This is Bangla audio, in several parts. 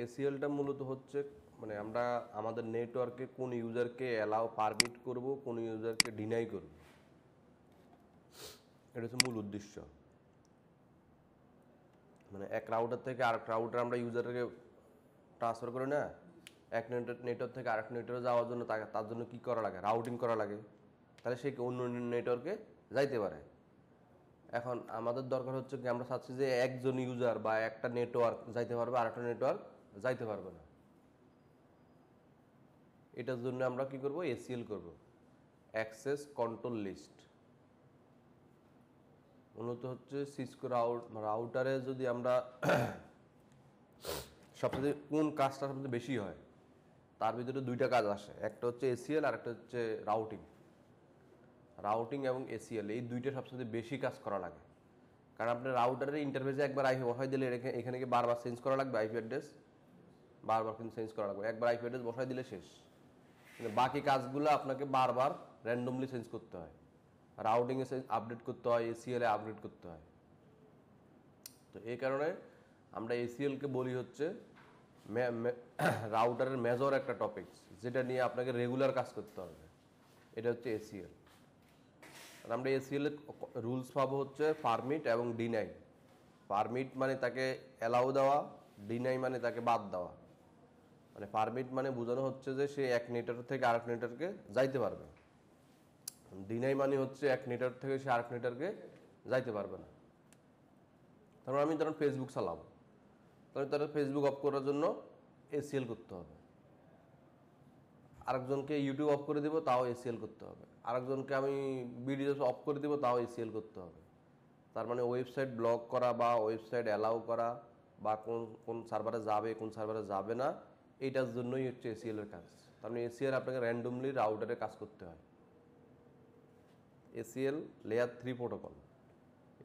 এসিএলটা মূলত হচ্ছে মানে আমরা আমাদের নেটওয়ার্কে কোন ইউজারকে অ্যালাউ পারমিট করব, কোন ইউজারকে ডিনাই করব, এটা হচ্ছে মূল উদ্দেশ্য। মানে এক রাউটার থেকে আরেক রাউটার আমরা ইউজারকে ট্রান্সফার করি না, এক নেটওয়ার্ক থেকে আরেক নেটওয়ার্কে যাওয়ার জন্য তার জন্য কী করা লাগে, রাউটিং করা লাগে, তাহলে সে অন্য নেটওয়ার্কে যাইতে পারে। এখন আমাদের দরকার হচ্ছে কি, আমরা চাচ্ছি যে একজন ইউজার বা একটা নেটওয়ার্ক যাইতে পারবে, আরেকটা নেটওয়ার্ক যাইতে পারবে না। এটার জন্য আমরা কি করব, এসিএল করব, অ্যাক্সেস কন্ট্রোল লিস্ট। মূলত হচ্ছে সিসকো রাউটারে যদি আমরা সবচেয়ে কোন কাজটা সবচেয়ে বেশি হয়, তার ভিতরে দুইটা কাজ আসে, একটা হচ্ছে এসিএল আর একটা হচ্ছে রাউটিং এবং এসিএল, এই দুইটা সবচেয়ে বেশি কাজ করা লাগে। কারণ আপনার রাউটারের ইন্টারফেসে একবার আইপি বসাই দিলে এখানে কি বারবার চেঞ্জ করা লাগবে, আইপি অ্যাড্রেস বারবার কিন্তু চেঞ্জ করা লাগবে, একবার আইপি অ্যাড্রেস বসাই দিলে শেষ। কিন্তু বাকি কাজগুলো আপনাকে বারবার র্যান্ডমলি চেঞ্জ করতে হয়, রাউটিংয়ে আপডেট করতে হয়, এসিএলে আপডেট করতে হয়। তো এই কারণে আমরা এসিএলকে বলি হচ্ছে রাউটারের মেজর একটা টপিকস, যেটা নিয়ে আপনাকে রেগুলার কাজ করতে হবে, এটা হচ্ছে এসিএল। আর আমরা এসিএলের রুলস পাবো হচ্ছে পারমিট এবং ডিনাই। পারমিট মানে তাকে অ্যালাউ দেওয়া, ডিনাই মানে তাকে বাদ দেওয়া। মানে পারমিট মানে বোঝানো হচ্ছে যে সে এক নেটওয়ার্ক থেকে আরেক নেটওয়ার্কে যাইতে পারবে, ডিনাই মানে হচ্ছে এক নেটওয়ার্ক থেকে সে আরেক নেটওয়ার্কে যাইতে পারবে না। তারপর আমি ধরুন ফেসবুক চালাবো, তাহলে তারা ফেসবুক অফ করার জন্য এসিএল করতে হবে। আরেকজনকে ইউটিউব অফ করে দেবো, তাও এসিএল করতে হবে। আরেকজনকে আমি ভিডিও অফ করে দেবো, তাও এসিএল করতে হবে। তার মানে ওয়েবসাইট ব্লক করা বা ওয়েবসাইট অ্যালাউ করা বা কোন সার্ভারে যাবে, কোন সার্ভারে যাবে না, এইটার জন্যই হচ্ছে এসিএলের কাজ। তার মানে এসিএল আপনাকে র্যান্ডমলি রাউটারে কাজ করতে হয়। এসিএল লেয়ার 3 প্রোটোকল।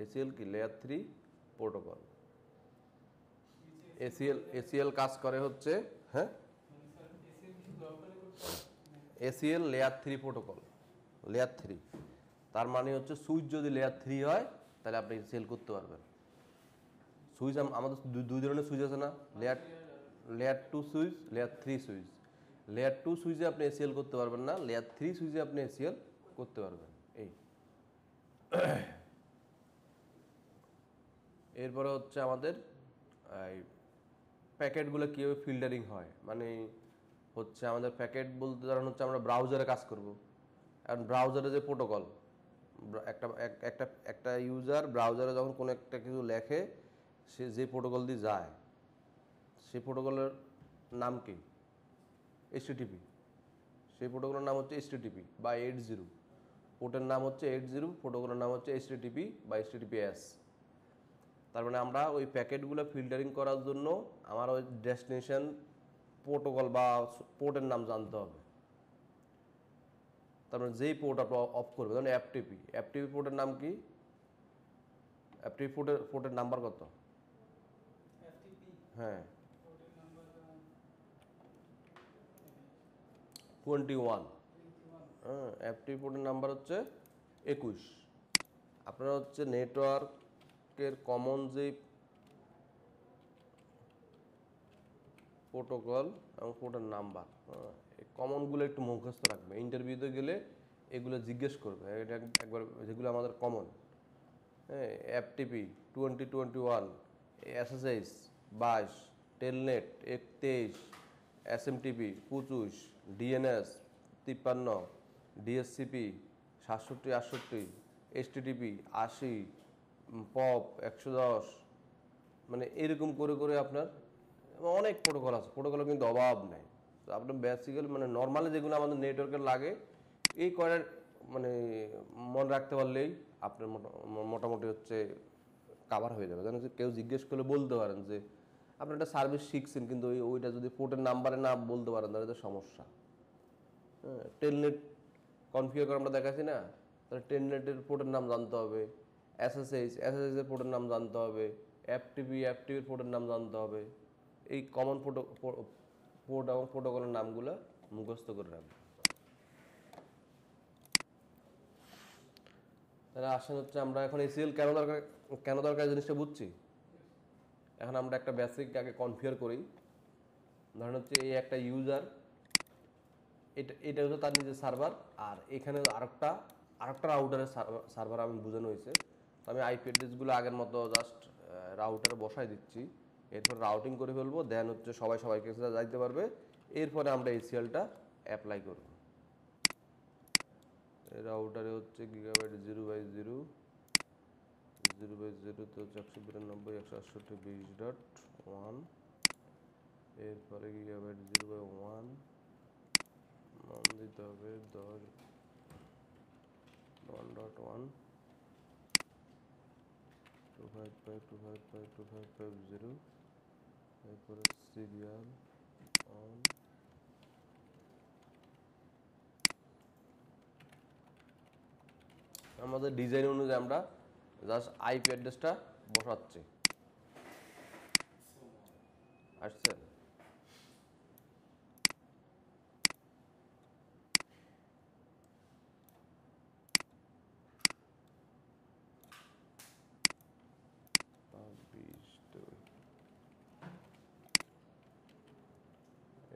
এসিএল কি লেয়ার 3 প্রোটোকল। এসিএল কাজ করে হচ্ছে, হ্যাঁ, এসিএল লেয়ার 3 প্রোটোকল, লেয়ার 3। তার মানে হচ্ছে সুইচ যদি লেয়ার 3 হয় তাহলে আপনি এসিএল করতে পারবেন। সুইচ আমাদের দুই ধরনের সুইচ আছে না, layer 2 switch, layer 3 switch. Layer 2 সুইচে আপনি এসিএল করতে পারবেন না, লেয়ার 3 সুইচে আপনি এসিএল করতে পারবেন। এই এরপরে হচ্ছে আমাদের এই প্যাকেটগুলো কীভাবে ফিল্টারিং হয়, মানে হচ্ছে আমাদের প্যাকেট বলতে ধরুন হচ্ছে আমরা ব্রাউজারে কাজ করব। এখন ব্রাউজারে যে প্রোটোকল, একটা একটা ইউজার ব্রাউজারে যখন কোনো একটা কিছু লেখে, সে যে প্রোটোকল দিয়ে যায়, সেই প্রোটোকলের নাম কি, এইচটিটিপি। সেই প্রোটোকলের নাম হচ্ছে এইচটিটিপি বা 80। পোর্টের নাম হচ্ছে 80, প্রোটোকলের নাম হচ্ছে এইচটিটিপি বা এইচটিটিপিএস। তার মানে আমরা ওই প্যাকেটগুলো ফিল্টারিং করার জন্য আমার ওই ডেস্টিনেশন প্রোটোকল বা পোর্টের নাম জানতে হবে। তার মানে যেই পোর্ট আপনি অফ করবে, ধরুন এফটিপি পোর্টের নাম কি, এফটিপি পোর্টের নাম্বার কত? হ্যাঁ, 21। হ্যাঁ, এফটিপি পোর্টের নাম্বার হচ্ছে 21। আপনারা হচ্ছে নেটওয়ার্কের কমন যে প্রোটোকল এবং পোর্টের নাম্বার, এই কমনগুলো একটু মুখস্থ রাখবে। ইন্টারভিউতে গেলে এগুলো জিজ্ঞেস করবে, এটা একবার যেগুলো আমাদের কমন। হ্যাঁ, FTP 2021, SSH 22, Telnet 23, SMTP 25, DNS 53, DSCP 6768, HTTP 80, pop 110, মানে এরকম করে করে আপনার অনেক প্রোটোকল আছে। প্রোটোকলের কিন্তু অভাব নেই। তো আপনার বেসিক্যালি মানে নর্মালি যেগুলো আমাদের নেটওয়ার্কের লাগে, এই কয়ের মানে মনে রাখতে পারলেই আপনার মোটামুটি হচ্ছে কাভার হয়ে যাবে। যেন কেউ জিজ্ঞেস করলে বলতে পারেন যে আপনি একটা সার্ভিস শিখছেন, কিন্তু ওইটা যদি পোর্টের নাম্বারে না বলতে পারেন তাহলে তো সমস্যা। হ্যাঁ, টেলনেট কনফিগার করে আমরা দেখাচ্ছি না, তাহলে টেলনেটের পোর্টের নাম জানতে হবে, এসএসএইচের পোর্টের নাম জানতে হবে, এফটিপির পোর্টের নাম জানতে হবে। এই কমন পোর্ট এবং প্রোটোকলের নামগুলো মুখস্থ করে রাখবে। তাহলে আসেন হচ্ছে আমরা এখন এসিএল কেন দরকার জিনিসটা বুঝছি। এখন আমরা একটা বেসিক আগে কনফিগার করি, ধরেন হচ্ছে এই একটা ইউজার, এটা হচ্ছে তার নিজের সার্ভার, আর এখানে আরেকটা রাউটারের সার্ভার আমি বোঝানো হয়েছে। তো আমি আইপি অ্যাড্রেসগুলো আগের মতো জাস্ট রাউটারে বসাই দিচ্ছি, এরপর রাউটিং করে ফেলবো, দেন হচ্ছে সবাই কাছে যাইতে পারবে। এরপরে আমরা ACL-টা অ্যাপ্লাই করব। এই রাউটারে হচ্ছে গিগাবাইট 0/0 0/0 হচ্ছে 192.168.20.1, এরপরে গিগাবাইট 0/1 মান দিতে হবে 1.1 255.255.255.0, এরপরে সিরিয়াল অন। আমাদের ডিজাইন অনুযায়ী আমরা জাস্ট আইপি অ্যাড্রেসটা বসাচ্ছি। আসছে?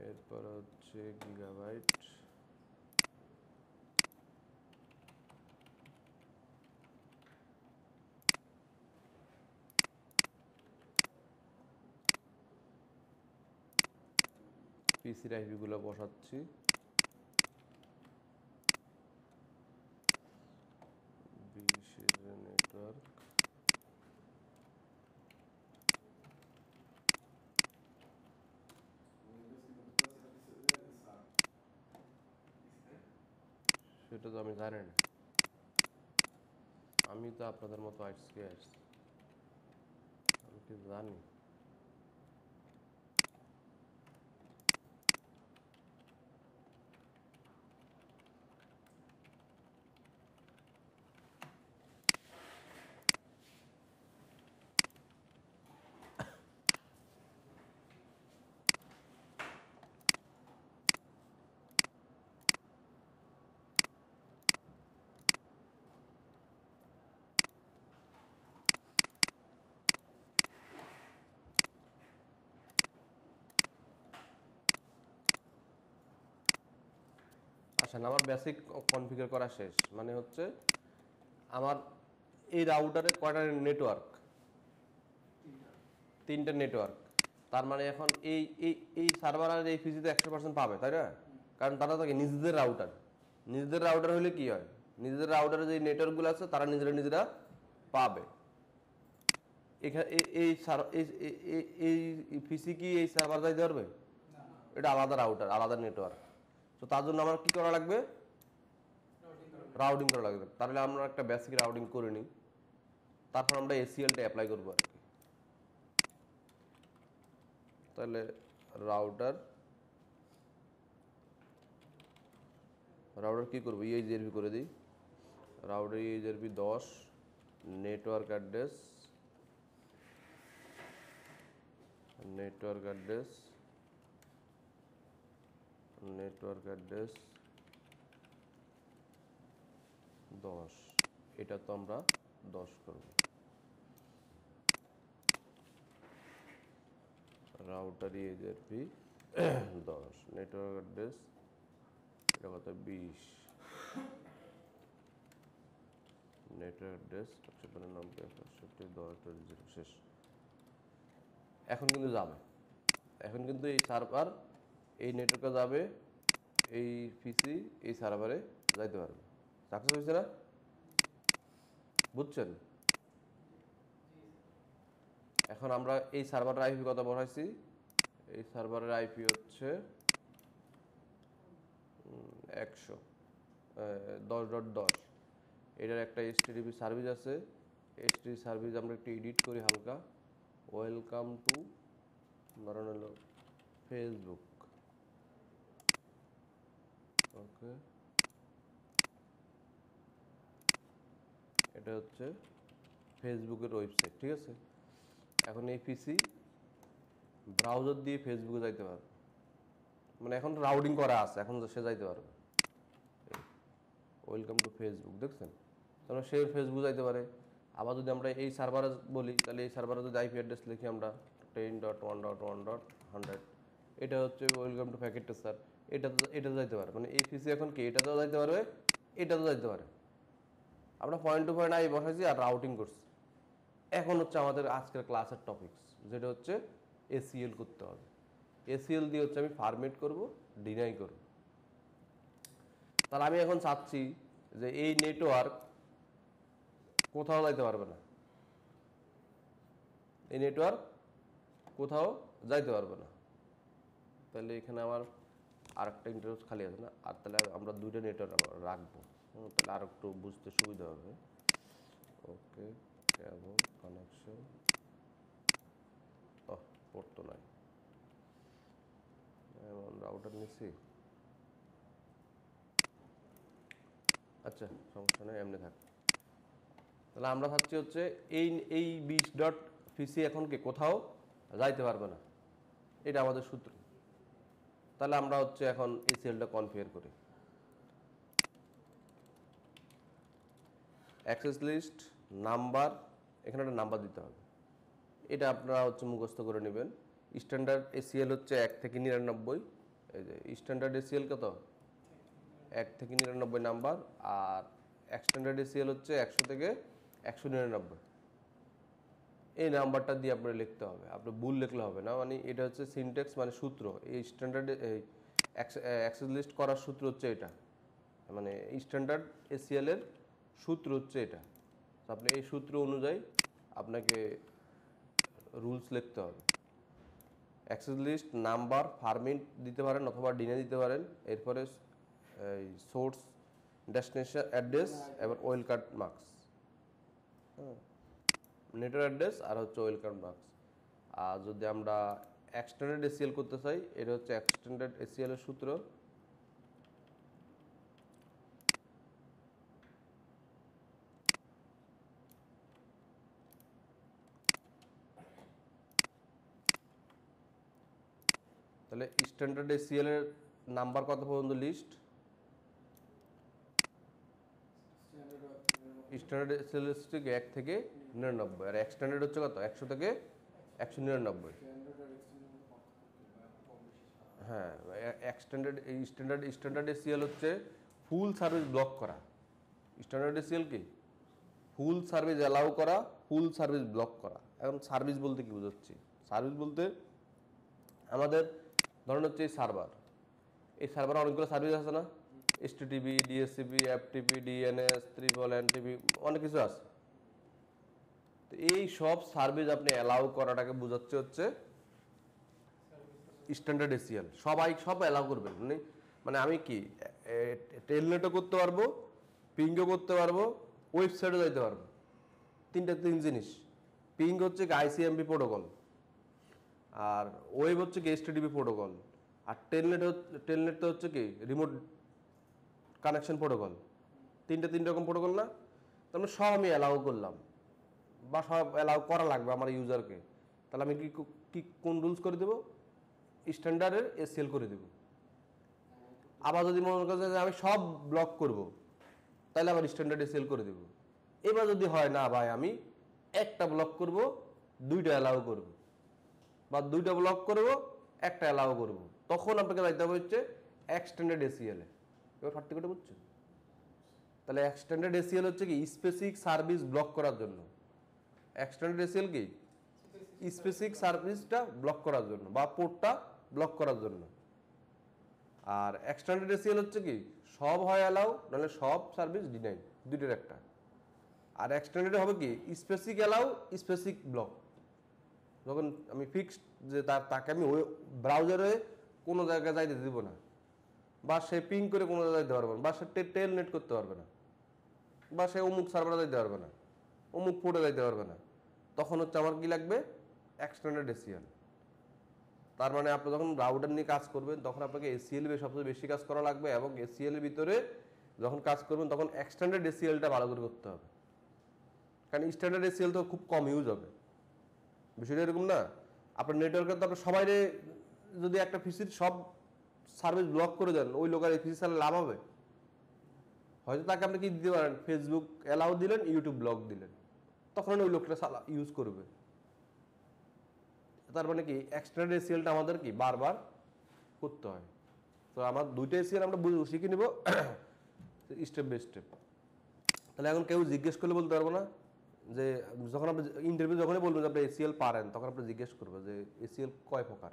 এরপর হচ্ছে গিগাবাইট, পিসির আইপিগুলো বসাচ্ছি। নেটওয়ার্ক, সেটা তো আমি জানি না, আমি তো আপনাদের মতো আজকে আসছি, আমি কি জানি। আসেন, আমার বেসিক কনফিগার করা শেষ, মানে হচ্ছে আমার এই রাউটারে কয়টা নেটওয়ার্ক, 3টা নেটওয়ার্ক। তার মানে এখন এই এই এই সার্ভার আর এই পিসিতে 100% পাবে, তাই না? কারণ তারা থাকে নিজেদের রাউটার। নিজেদের রাউটার হলে কি হয়, নিজেদের রাউটারে যে নেটওয়ার্কগুলো আছে তারা নিজেরা পাবে। এখানে এই পিসি কি এই সার্ভার যাইতে পারবে? এটা আলাদা রাউটার, আলাদা নেটওয়ার্ক। তো তার জন্য আমার কি করা লাগবে? রাউটিং করা লাগবে। তাহলে আমরা একটা বেসিক রাউটিং করে নিই, তারপর আমরা ACL-টা অ্যাপ্লাই করবো আর কি। তাহলে রাউটার কি করবো, EIGRP করে দিই। রাউটার EIGRP 10, নেটওয়ার্ক অ্যাড্রেস 10, এটা তো আমরা 10 করব। রাউটার EIGRP 10, নেটওয়ার্ক অ্যাড্রেস এটা কত 20, নেটওয়ার্ক অ্যাড্রেস 192.168.10.0 শেষ। এখন কিন্তু যাবে, এখন কিন্তু এই সার্ভার এই নেটওয়ার্কে যাবে, এই পিসি এই সার্ভারে যাইতে পারবে। সাকসেস হয়েছে না? বুঝছেন? এখন আমরা এই সার্ভারের আইপি কত বসাইছি, এই সার্ভারের আইপি হচ্ছে 100.10.10। এটার একটা HTTP সার্ভিস আছে, HTTP সার্ভিস আমরা একটু এডিট করি হালকা। ওয়েলকাম টু ধরেন হলো ফেসবুক, ওকে, এটা হচ্ছে ফেসবুকের ওয়েবসাইট, ঠিক আছে? এখন এই পিসি ব্রাউজার দিয়ে ফেসবুকে যাইতে পারবে, মানে এখন রাউটিং করা আছে, এখন সে যাইতে পারবে। ওয়েলকাম টু ফেসবুক দেখছেন, তাহলে সে ফেসবুক যাইতে পারে। আবার যদি আমরা এই সার্ভারে বলি, তাহলে এই সার্ভারে যদি আইপি অ্যাড্রেস লিখি আমরা 10.1.1.100, এটা হচ্ছে ওয়েলকাম টু প্যাকেট টেস্টার, এটা যাইতে পারে, মানে এই পিসি এখন কি এটাতেও যাইতে পারবে, এটাতেও যাইতে পারে। আমরা পয়েন্ট টু পয়েন্ট আই বসাইছি আর রাউটিং করছি। এখন হচ্ছে আমাদের আজকের ক্লাসের টপিকস, যেটা হচ্ছে এসিএল করতে হবে। এসিএল দিয়ে হচ্ছে আমি ফরম্যাট করব, ডিনাই করব। তাহলে আমি এখন চাচ্ছি যে এই নেটওয়ার্ক কোথাও যাইতে পারবে না, এই নেটওয়ার্ক কোথাও যাইতে পারবে না। তাহলে এখানে আমার আরেকটা ইন্টারফেস খালি আছে না, আর তাহলে আমরা দুইটা নেটওয়ার্ক রাখবো, তাহলে আর একটু বুঝতে সুবিধা হবে। ওকে, কেবল কানেকশন, পড়তো নাই, এমন রাউটার নিচ্ছি। আচ্ছা, সমস্যা নেই, এমনি থাক। তাহলে আমরা ভাবছি হচ্ছে এই 20.pc এখন কি কোথাও যাইতে পারবে না, এটা আমাদের সূত্র। তাহলে আমরা হচ্ছে এখন এসিএলটা কনফিগার করি। অ্যাক্সেস লিস্ট নাম্বার, এখানে একটা নাম্বার দিতে হবে, এটা আপনারা হচ্ছে মুখস্থ করে নেবেন। স্ট্যান্ডার্ড এসিএল হচ্ছে 1 থেকে 99, এই যে স্ট্যান্ডার্ড এসিএল কত 1 থেকে 99 নাম্বার, আর এক্সট্যান্ডার্ড এসিএল হচ্ছে 100 থেকে 199। এই নাম্বারটা দিয়ে আপনার লিখতে হবে, আপনি ভুল লিখলে হবে না, মানে এটা হচ্ছে সিনট্যাক্স, মানে সূত্র। এই স্ট্যান্ডার্ড অ্যাক্সেস লিস্ট করার সূত্র হচ্ছে এটা, মানে স্ট্যান্ডার্ড এসিএল এর সূত্র হচ্ছে এটা। আপনি এই সূত্র অনুযায়ী আপনাকে রুলস লিখতে হবে। অ্যাক্সেস লিস্ট নাম্বার ফরম্যাট দিতে পারেন অথবা ডিনে দিতে পারেন, এরপরে এই সোর্স, ডেস্টিনেশন অ্যাড্রেস, এবার ওয়েলকাম মার্কস, নেটওয়ার্ক অ্যাড্রেস আর হচ্ছে ওয়েলকাম মার্কস। আর যদি আমরা এক্সটেন্ডেড এসিএল করতে চাই, এটা হচ্ছে এক্সটেন্ডেড এসিএল এর সূত্র। তাহলে স্ট্যান্ডার্ড এসিএল এর নাম্বার কত পর্যন্ত লিস্ট, স্ট্যান্ডার্ড এসিএল হচ্ছে 1 থেকে 99, আর এক্সটেন্ডেড হচ্ছে কত 100 থেকে 199। হ্যাঁ, স্ট্যান্ডার্ড এসিএল হচ্ছে ফুল সার্ভিস ব্লক করা। স্ট্যান্ডার্ড এসিএল কি ফুল সার্ভিস অ্যালাউ করা, ফুল সার্ভিস ব্লক করা। এখন সার্ভিস বলতে কি বোঝাচ্ছি? সার্ভিস বলতে আমাদের ধরেন হচ্ছে এই সার্ভার, এই সার্ভারে অনেকগুলো সার্ভিস আছে না, এসটিটিপি, ডিএসসিপি, এফটিপি, ডিএনএস, ত্রিপল এনটিপি, অনেক কিছু আছে। তো এই সব সার্ভিস আপনি অ্যালাউ করাটাকে বোঝাচ্ছে হচ্ছে স্ট্যান্ডার্ড এসিএল। সব অ্যালাউ করবেন, মানে আমি কি টেলনেটও করতে পারবো, পিঙ্গও করতে পারবো, ওয়েবসাইটও যাইতে পারবো। তিন জিনিস। পিং হচ্ছে কি আইসিএমপি প্রোটোকল, আর ওয়েব হচ্ছে কি এইচটিটিপি প্রোটোকল, আর টেলনেট তো হচ্ছে কি রিমোট কানেকশন প্রোটোকল। তিন রকম প্রোটোকল না? তার মানে সব আমি অ্যালাউ করলাম, বা সব অ্যালাউ করা লাগবে আমার ইউজারকে। তাহলে আমি কি কোন রুলস করে দেবো? স্ট্যান্ডার্ডের এসিএল করে দেব। আবার যদি মনে করেন যে আমি সব ব্লক করব, তাহলে আবার স্ট্যান্ডার্ড এসিএল করে দেব। এবার যদি হয় না ভাই আমি একটা ব্লক করব, দুইটা অ্যালাউ করব, বা দুইটা ব্লক করব, একটা অ্যালাউ করব, তখন আপনাকে যাইতে হবে হচ্ছে এক্সটেন্ডেড এসিএল এ। এবার পার্থক্যটা বুঝছেন? তাহলে এক্সটেন্ডেড এসিএল হচ্ছে কি স্পেসিফিক সার্ভিস ব্লক করার জন্য। এক্সটেন্ডেড এসিএল কি স্পেসিফিক সার্ভিসটা ব্লক করার জন্য, বা পোর্টটা ব্লক করার জন্য। আর এক্সটেন্ডেড এসিএল হচ্ছে কি সব হয় অ্যালাউ, নাহলে সব সার্ভিস ডিনাই, দুইটার একটা। আর এক্সটেন্ডেড হবে কি স্পেসিফিক অ্যালাউ, স্পেসিফিক ব্লক। যখন আমি ফিক্সড যে তাকে আমি ব্রাউজারে কোনো জায়গায় যাইতে দিব না, বা সে পিং করে কোনো জায়গায় যাইতে পারবে না, বা সে টেল নেট করতে পারবে না, বা সে অমুক সার্ভারে যাইতে পারবে না, অমুক পোর্টে যাইতে পারবে না, তখন হচ্ছে আমার কি লাগবে এক্সটেন্ডেড এসিএল। তার মানে আপনি যখন রাউটার নিয়ে কাজ করবেন তখন আপনাকে এসিএল সবচেয়ে বেশি কাজ করা লাগবে, এবং এসিএল এর ভিতরে যখন কাজ করবেন তখন এক্সটেন্ডেড এসিএলটা ভালো করে করতে হবে, কারণ স্ট্যান্ডার্ড এসিএল তো খুব কম ইউজ হবে। বিষয়টা এরকম না, আপনার নেটওয়ার্কে তো আপনার সবাই যদি একটা পিসির সব সার্ভিস ব্লক করে দেন, ওই লোকের এই পিসি চালে লাভ হবে? হয়তো তাকে আপনি কি দিতে পারেন, ফেসবুক অ্যালাউ দিলেন, ইউটিউব ব্লক দিলেন, তখন ওই লোকটা ইউজ করবে। তার মানে কি এক্সটেন্ডেড এসিএলটা আমাদের কি বারবার করতে হয়। তো আমার দুইটা এসিএল আমরা শিখে নিব স্টেপ বাই স্টেপ। তাহলে এখন কেউ জিজ্ঞেস করলে বলতে পারবো না যে, যখন আপনি ইন্টারভিউ যখনই বলবেন যে আপনি এসিএল পারেন, তখন আপনি জিজ্ঞেস করবে যে এসিএল কয় প্রকার,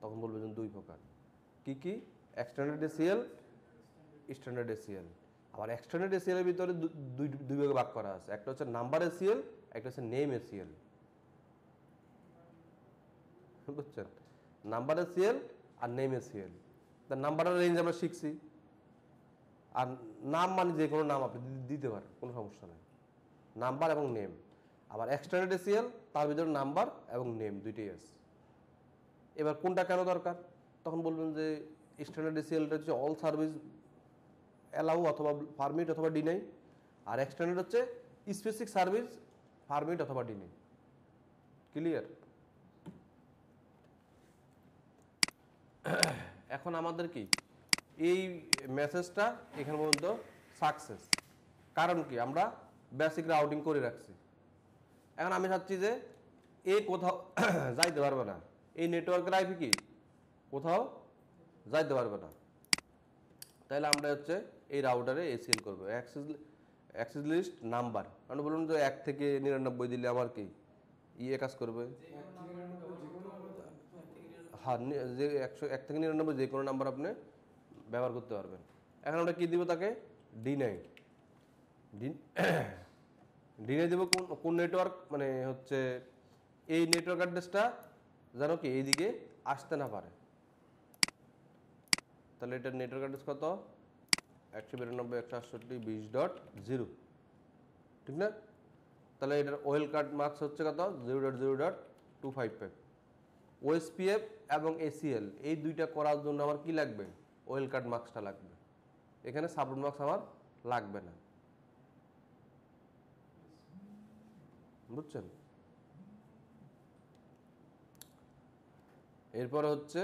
তখন বলবেন যে 2 প্রকার। কি কি? Extended ACL, standard ACL. আবার এক্সটেন্ডেড এসিএল এর ভিতরে দুই ভাগে ভাগ করা আছে, একটা হচ্ছে নাম্বার এসিএল, একটা হচ্ছে নেম এসিএল। বুঝছেন? নাম্বার এসিএল আর নেম এসিএল। তা নাম্বারের রেঞ্জ আমরা শিখছি, আর নাম মানে যে কোনো নাম আপনি দিতে পারেন, কোনো সমস্যা নেই, নাম্বার এবং নেম। আবার এক্সটেন্ডেড এসিএল, তার ভিতরে নাম্বার এবং নেম দুইটাই আছে। এবার কোনটা কেন দরকার, তখন বলবেন যে স্ট্যান্ডার্ড এসিএলটা হচ্ছে অল সার্ভিস অ্যালাউ অথবা পারমিট অথবা ডিনাই, আর এক্সটেন্ডেড হচ্ছে স্পেসিফিক সার্ভিস পারমিট অথবা ডিনাই। ক্লিয়ার? এখন আমাদের কি এই মেসেজটা এখানে পর্যন্ত সাকসেস। কারণ কি, আমরা বেসিক রাউটিং করে রাখছি। এখন আমি চাচ্ছি যে এ কোথাও যাইতে পারবে না, এই নেটওয়ার্কের আইপি কি কোথাও যাইতে পারবে না, তাহলে আমরা হচ্ছে এই রাউটারে এসিএল করবো অ্যাক্সেস লিস্ট নাম্বার। মানে বলুন যে 1 থেকে 99 দিলে আমার কি ইয়ে কাজ করবে, হ্যাঁ, যে 1 থেকে 99 যে কোনো নাম্বার আপনি ব্যবহার করতে পারবেন। এখন আমরা কি দিব তাকে, ডিনাই। ডিনাই দেবো কোন নেটওয়ার্ক, মানে হচ্ছে এই নেটওয়ার্ক অ্যাড্রেসটা যেন কি এইদিকে আসতে না পারে। তাহলে এটার নেটওয়ার্ক অ্যাড্রেস কত, 192.168.20.0, ঠিক না? তাহলে এটার ওয়েল কার্ড মার্কস হচ্ছে কত, 0.0.255। ওএসপিএফ এবং এসিএল এই দুইটা করার জন্য আমার কি লাগবে, ওয়েল কার্ড মার্কসটা লাগবে। এখানে সাবরুট মার্কস আমার লাগবে না। বুঝছেন? এরপরে হচ্ছে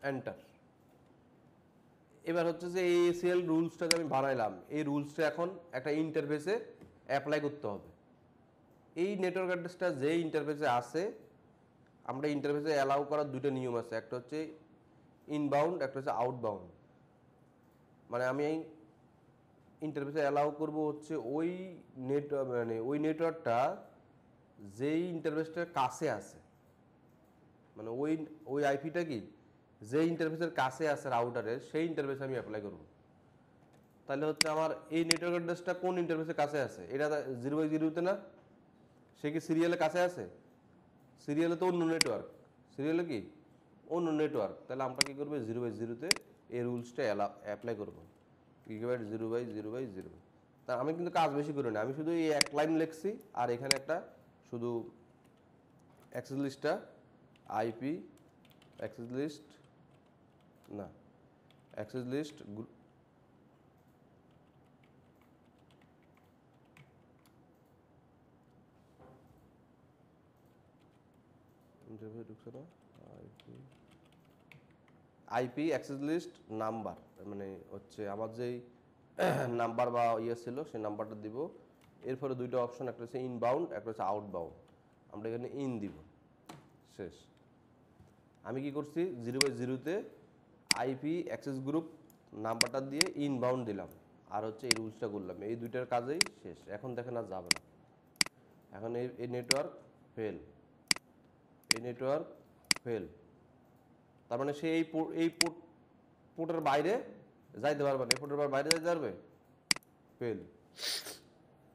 এন্টার। এবার হচ্ছে যে এই এসিএল রুলসটা যে আমি বানাইলাম, এই রুলসটা এখন একটা ইন্টারফেসে অ্যাপ্লাই করতে হবে। এই নেটওয়ার্ক অ্যাড্রেসটা যে ইন্টারফেসে আছে, আমরা ইন্টারফেসে অ্যালাউ করার দুটো নিয়ম আছে, একটা হচ্ছে ইনবাউন্ড, একটা হচ্ছে আউটবাউন্ড। মানে আমি এই ইন্টারফেসে অ্যালাউ করব হচ্ছে ওই ওই নেটওয়ার্কটা যেই ইন্টারফেসটার কাছে আছে, মানে ওই আইপিটা কি যে ইন্টারফেসের কাছে আছে রাউটারের, সেই ইন্টারফেসে আমি অ্যাপ্লাই করব। তাহলে হচ্ছে আমার এই নেটওয়ার্ক অ্যাড্রেসটা কোন ইন্টারফেসের কাছে আছে, এটা 0/0-তে না, সে কি সিরিয়ালের কাছে আছে? সিরিয়ালে তো অন্য নেটওয়ার্ক, সিরিয়ালে কি অন্য নেটওয়ার্ক। তাহলে আমরা কি করবো, 0/0-তে এই রুলসটা অ্যাপ্লাই করবো, গিগাবাইট 0/0/0। তা আমি কিন্তু কাজ বেশি করি না, আমি শুধু এই এক লাইন লিখছি, আর এখানে একটা শুধু অ্যাক্সেস লিস্টটা আইপি অ্যাক্সেস লিস্ট না অ্যাক্সেস লিস্ট ঢুকছে না, আইপি অ্যাক্সেস লিস্ট নাম্বার, মানে হচ্ছে আমার যেই নাম্বার বা ইয়ে ছিল সেই নাম্বারটা দিব। এরপরে দুইটা অপশন, একটা হচ্ছে ইনবাউন্ড, একটা হচ্ছে আউটবাউন্ড। আমরা এখানে ইন দিব, শেষ। আমি কি করছি, 0/0-তে আইপি অ্যাক্সেস গ্রুপ নাম্বারটা দিয়ে ইনবাউন্ড দিলাম, আর হচ্ছে এই রুলসটা করলাম, এই দুইটার কাজেই শেষ। এখন দেখেন আর যাবে না, এখন এই নেটওয়ার্ক ফেল, এই নেটওয়ার্ক ফেল। তার মানে সে এই পোর্টের বাইরে যাইতে পারবে না, এই পোর্টের বাইরে যাইতে পারবে, ফেল।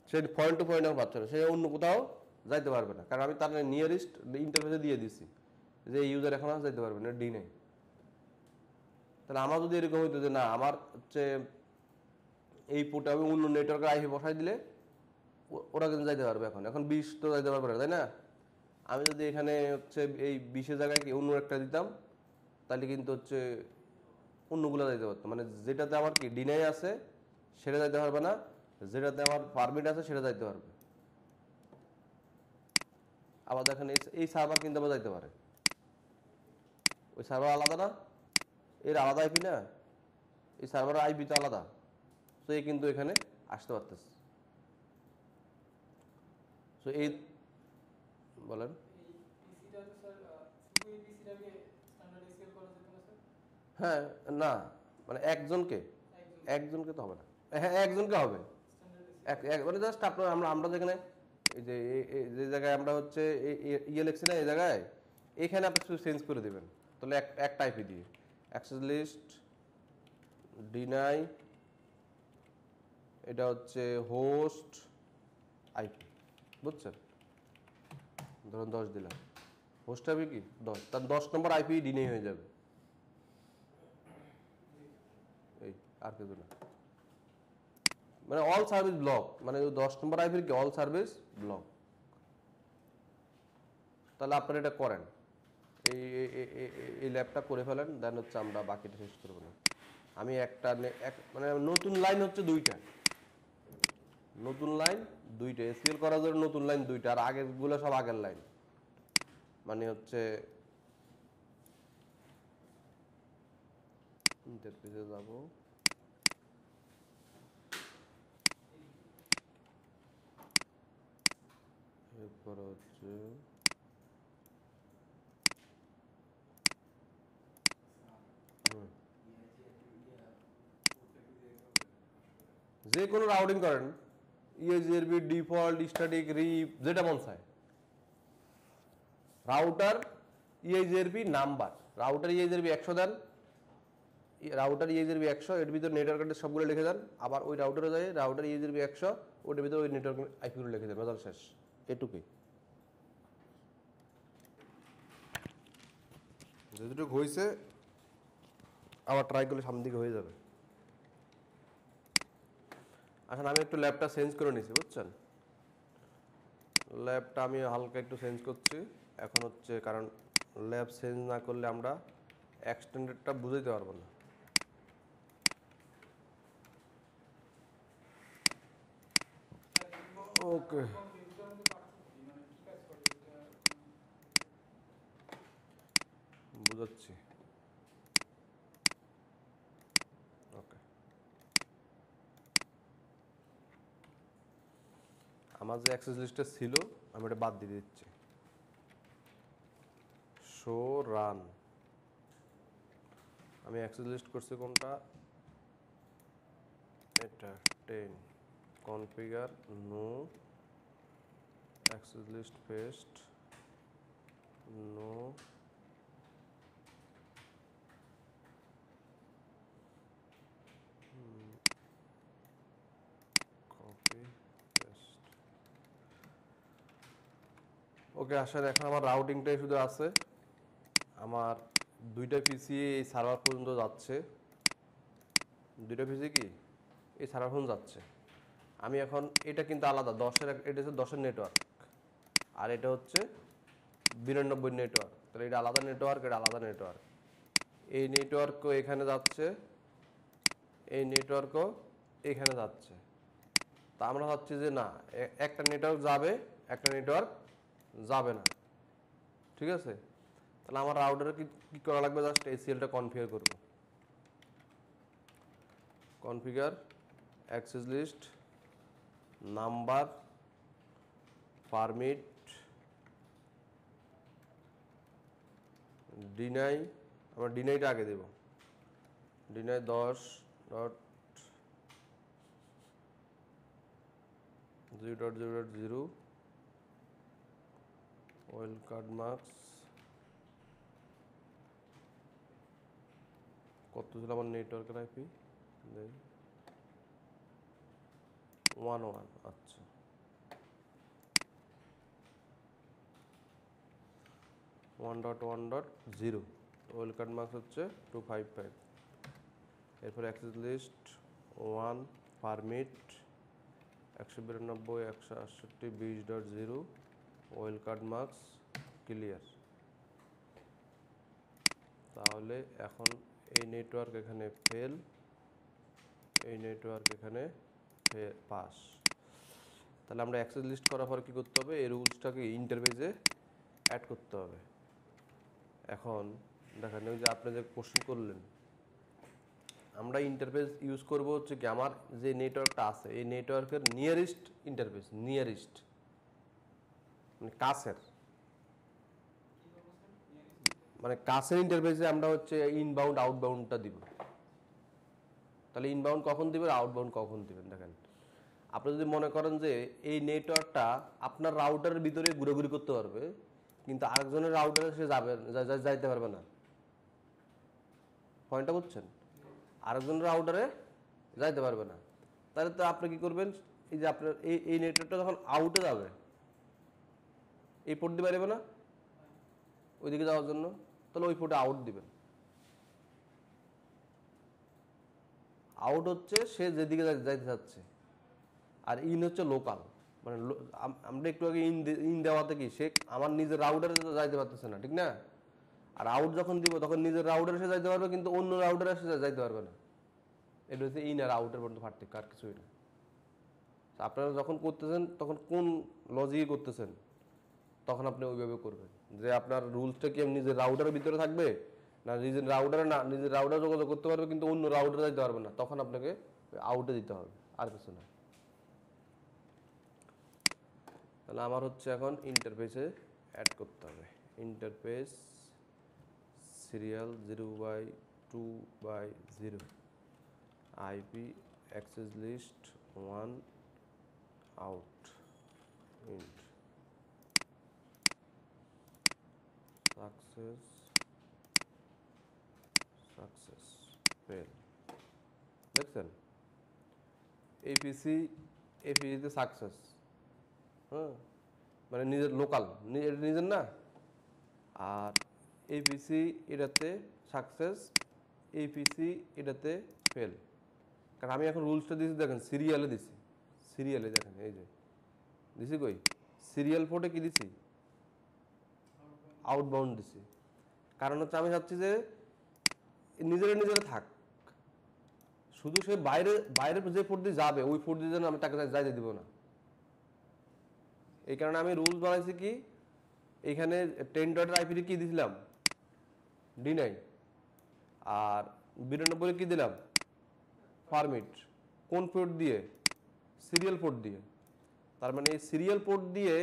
সে পয়েন্ট টু পয়েন্ট আমার পাচ্ছে না, সে অন্য কোথাও যাইতে পারবে না, কারণ আমি তার নিয়ারেস্ট ইন্টারফেসে দিয়ে দিছি যে এই ইউজার এখন আর যাইতে পারবে না, ডি নেই। তাহলে আমার যদি এরকম হইতো যে না, আমার হচ্ছে এই পোর্টে আমি অন্য নেটওয়ার্কের আইপি বসাই দিলে ওরা কিন্তু যাইতে পারবে, এখন 20 তো যাইতে পারবে না, তাই না? আমি যদি এখানে হচ্ছে এই 20-এর জায়গায় কি অন্য একটা দিতাম, তাহলে কিন্তু হচ্ছে অন্যগুলো যাইতে পারতো, মানে যেটাতে আমার কি ডিনাই আছে সেটা যাইতে পারবে না, যেটাতে আমার পারমিট আছে সেটা যাইতে পারবে। আবার দেখেন এই সার্ভার কিন্তু আবার যাইতে পারে, ওই সার্ভার আলাদা না, এর আলাদা আইপি না, এই সার্ভারের আইপি তো আলাদা, তো এই কিন্তু এখানে আসতে পারতেছে। তো এই বলেন, হ্যাঁ, না মানে একজনকে তো হবে না। হ্যাঁ, একজনকে হবে। মানে জাস্ট আপনার আমরা যেখানে এই যে যে জায়গায় আমরা হচ্ছে ইয়ে লিখছি না, এই জায়গায় এখানে আপনি শুধু চেঞ্জ করে দেবেন, তাহলে একটা আইপি দিয়ে অ্যাক্সেস লিস্ট ডিনাই, এটা হচ্ছে হোস্ট আইপি, বুঝছেন? ধরুন 10 দিলাম, হোস্ট হবে কি 10, তার 10 নম্বর আইপি ডিনাই হয়ে যাবে। এই আর কিছু না, মানে অল সার্ভিস ব্লক, মানে 10 নম্বর আইপির কি অল সার্ভিস ব্লক। তাহলে আপনারা এটা করেন, এই এই ল্যাবটা করে ফেলেন, দেন হচ্ছে আমরা বাকিটা শেষ করবো না। আমি মানে নতুন লাইন হচ্ছে 2টা, নতুন লাইন 2টা এসকিউএল করার জন্য নতুন লাইন 2টা, আর আগেরগুলো সব আগের লাইন। মানে হচ্ছে ইন্টারফেসে যাব, এরপর হচ্ছে যে কোনো রাউটিং করেন, ইএসজিআরবি ডিফল্ট স্ট্যাটিক রিপ যেটা মন চায়, রাউটার ইএসজিআরবি নাম্বার, রাউটার ইএসজিআরবি 100 দেন, রাউটার ইএসজিআরবি 100, এর ভিতর নেটওয়ার্ক অ্যাড্রেস সবগুলো লিখে দেন, আবার ওই রাউটারে যায় রাউটার ইএসজিআরবি 100, ওটার ভিতরে ওই নেটওয়ার্ক আইপিগুলো লিখে দেন, বাজার শেষ। এটুকুই, যেটুকু হয়েছে আবার ট্রাই করলে সামনের দিকে হয়ে যাবে। আসলে আমি একটু ল্যাবটা চেঞ্জ করে নিয়েছি, বুঝছেন? ল্যাবটা আমি হালকা একটু চেঞ্জ করছি এখন হচ্ছে, কারণ ল্যাব চেঞ্জ না করলে আমরা এক্সটেন্ডেডটা বুঝাইতে পারবো না। ওকে, বুঝাচ্ছি। ওকে, আমার যে অ্যাক্সেস লিস্টে ছিল আমি এটা বাদ দিয়ে দিচ্ছি। শো রান, আমি অ্যাক্সেস লিস্ট করছি কোনটা, এটা 10 configure no access list paste no copy paste. Okay, আসলে এখন আমার রাউটিংটাই শুধু আছে, আমার 2টা পিসি এই সার্ভার পর্যন্ত যাচ্ছে, 2টা পিসি কি এই সার্ভার পর্যন্ত যাচ্ছে। আমি এখন এটা কিন্তু আলাদা, এটা হচ্ছে 10-এর নেটওয়ার্ক, আর এটা হচ্ছে 92 নেটওয়ার্ক, তাহলে এটা আলাদা নেটওয়ার্ক, এটা আলাদা নেটওয়ার্ক। এই নেটওয়ার্কও এখানে যাচ্ছে, এই নেটওয়ার্কও এখানে যাচ্ছে। তা আমরা ভাবছি যে না, একটা নেটওয়ার্ক যাবে, একটা নেটওয়ার্ক যাবে না, ঠিক আছে? তাহলে আমার রাউটারে কি করা লাগবে, জাস্ট এসিএলটা কনফিগার করব। Configure access list number permit deny, আমরা ডিনাইটা আগে দেব, ডিনাই 10.0.0.0 ওয়েল কার্ড মার্কস, কত ছিল আমার নেটওয়ার্কের আইপি, 11, আচ্ছা 1.1.0, ওয়েল কার্ড মার্কস হচ্ছে 255। এরপর access list 1 permit 192.168.20.0 wildcard masks clear. তাহলে এখন এই নেটওয়ার্ক এখানে ফেল, এই নেটওয়ার্ক এখানে পাস। তাহলে আমরা অ্যাক্সেস লিস্ট করার পর কী করতে হবে, এই রুলসটাকে ইন্টারফেসে অ্যাড করতে হবে। এখন দেখেন, ওই যে আপনি যে কোশ্চেন করলেন, আমরা ইন্টারফেস ইউজ করব হচ্ছে কি, আমার যে নেটওয়ার্কটা আছে এই নেটওয়ার্কের নিয়ারেস্ট ইন্টারফেস, নিয়ারেস্ট মানে কাছের, মানে কাছের ইন্টারফেসে আমরা হচ্ছে ইনবাউন্ড আউটবাউন্ডটা দিব। তাহলে ইনবাউন্ড কখন দিবেন, আউটবাউন্ড কখন দিবেন দেখেন। আপনি যদি মনে করেন যে এই নেটওয়ার্কটা আপনার রাউটারের ভিতরে ঘুরাঘুরি করতে পারবে, কিন্তু আরেকজনের রাউটারে সে যাইতে পারবে না। পয়েন্টটা বুঝছেন? আরেকজনের রাউটারে যাইতে পারবে না। তাহলে তো আপনি কি করবেন, এই যে আপনার এই নেটওয়ার্কটা যখন আউটে যাবে, এই পোর্ট দিয়ে পারবে না ওইদিকে যাওয়ার জন্য, তাহলে ওই পোর্টে আউট দিবেন। আউট হচ্ছে সে যেদিকে যাইতে চাচ্ছে, আর ইন হচ্ছে লোকাল। মানে আমরা একটু আগে ইন দেওয়াতে কি সে আমার নিজের রাউটারে যাইতে পারতেছে না, ঠিক না? আর আউট যখন দিব তখন নিজের রাউটারে সে যাইতে পারবে, কিন্তু অন্য রাউটারে সে যাইতে পারবে না। এটা হচ্ছে ইন আর আউটের পর্যন্ত পার্থক্য, আর কিছুই না। আপনারা যখন করতেছেন তখন কোন লজিকে করতেছেন, তখন আপনি ওইভাবে করবেন যে আপনার রুলসটা কি নিজের রাউটারের ভিতরে থাকবে, না নিজের রাউটারে যোগাযোগ করতে পারবে কিন্তু অন্য রাউটারে যাইতে পারবে না, তখন আপনাকে আউটে দিতে হবে, আর কিছু না। তাহলে আমার হচ্ছে এখন ইন্টারফেসে অ্যাড করতে হবে। Interface serial 0/2/0 IP access list 1 out int success fail. দেখছেন এপিসিতে সাকসেস, হ্যাঁ, মানে নিজের লোকাল, নিজের না। আর এপিসি এটাতে সাকসেস, এপিসি এটাতে ফেল। কারণ আমি এখন রুলসটা দিয়েছি দেখেন, সিরিয়ালে দিছি, সিরিয়ালে দেখেন এই যে দিছি কই সিরিয়াল পোর্টে কি দিছি, আউটবাউন্ড দিছি। কারণ হচ্ছে আমি চাচ্ছি যে নিজেরা থাক, শুধু সে বাইরে যে পোর্ট দিয়ে যাবে ওই পোর্ট দিয়ে যেন আমি তাকে যাইতে দিব না। এই কারণে আমি রুলস বানাইছি কি, এইখানে 10.IP কি দিছিলাম, D9, আর 92 কি দিলাম, পারমিট। কোন পোর্ট দিয়ে, সিরিয়াল পোর্ট দিয়ে। তার মানে এই সিরিয়াল পোর্ট দিয়ে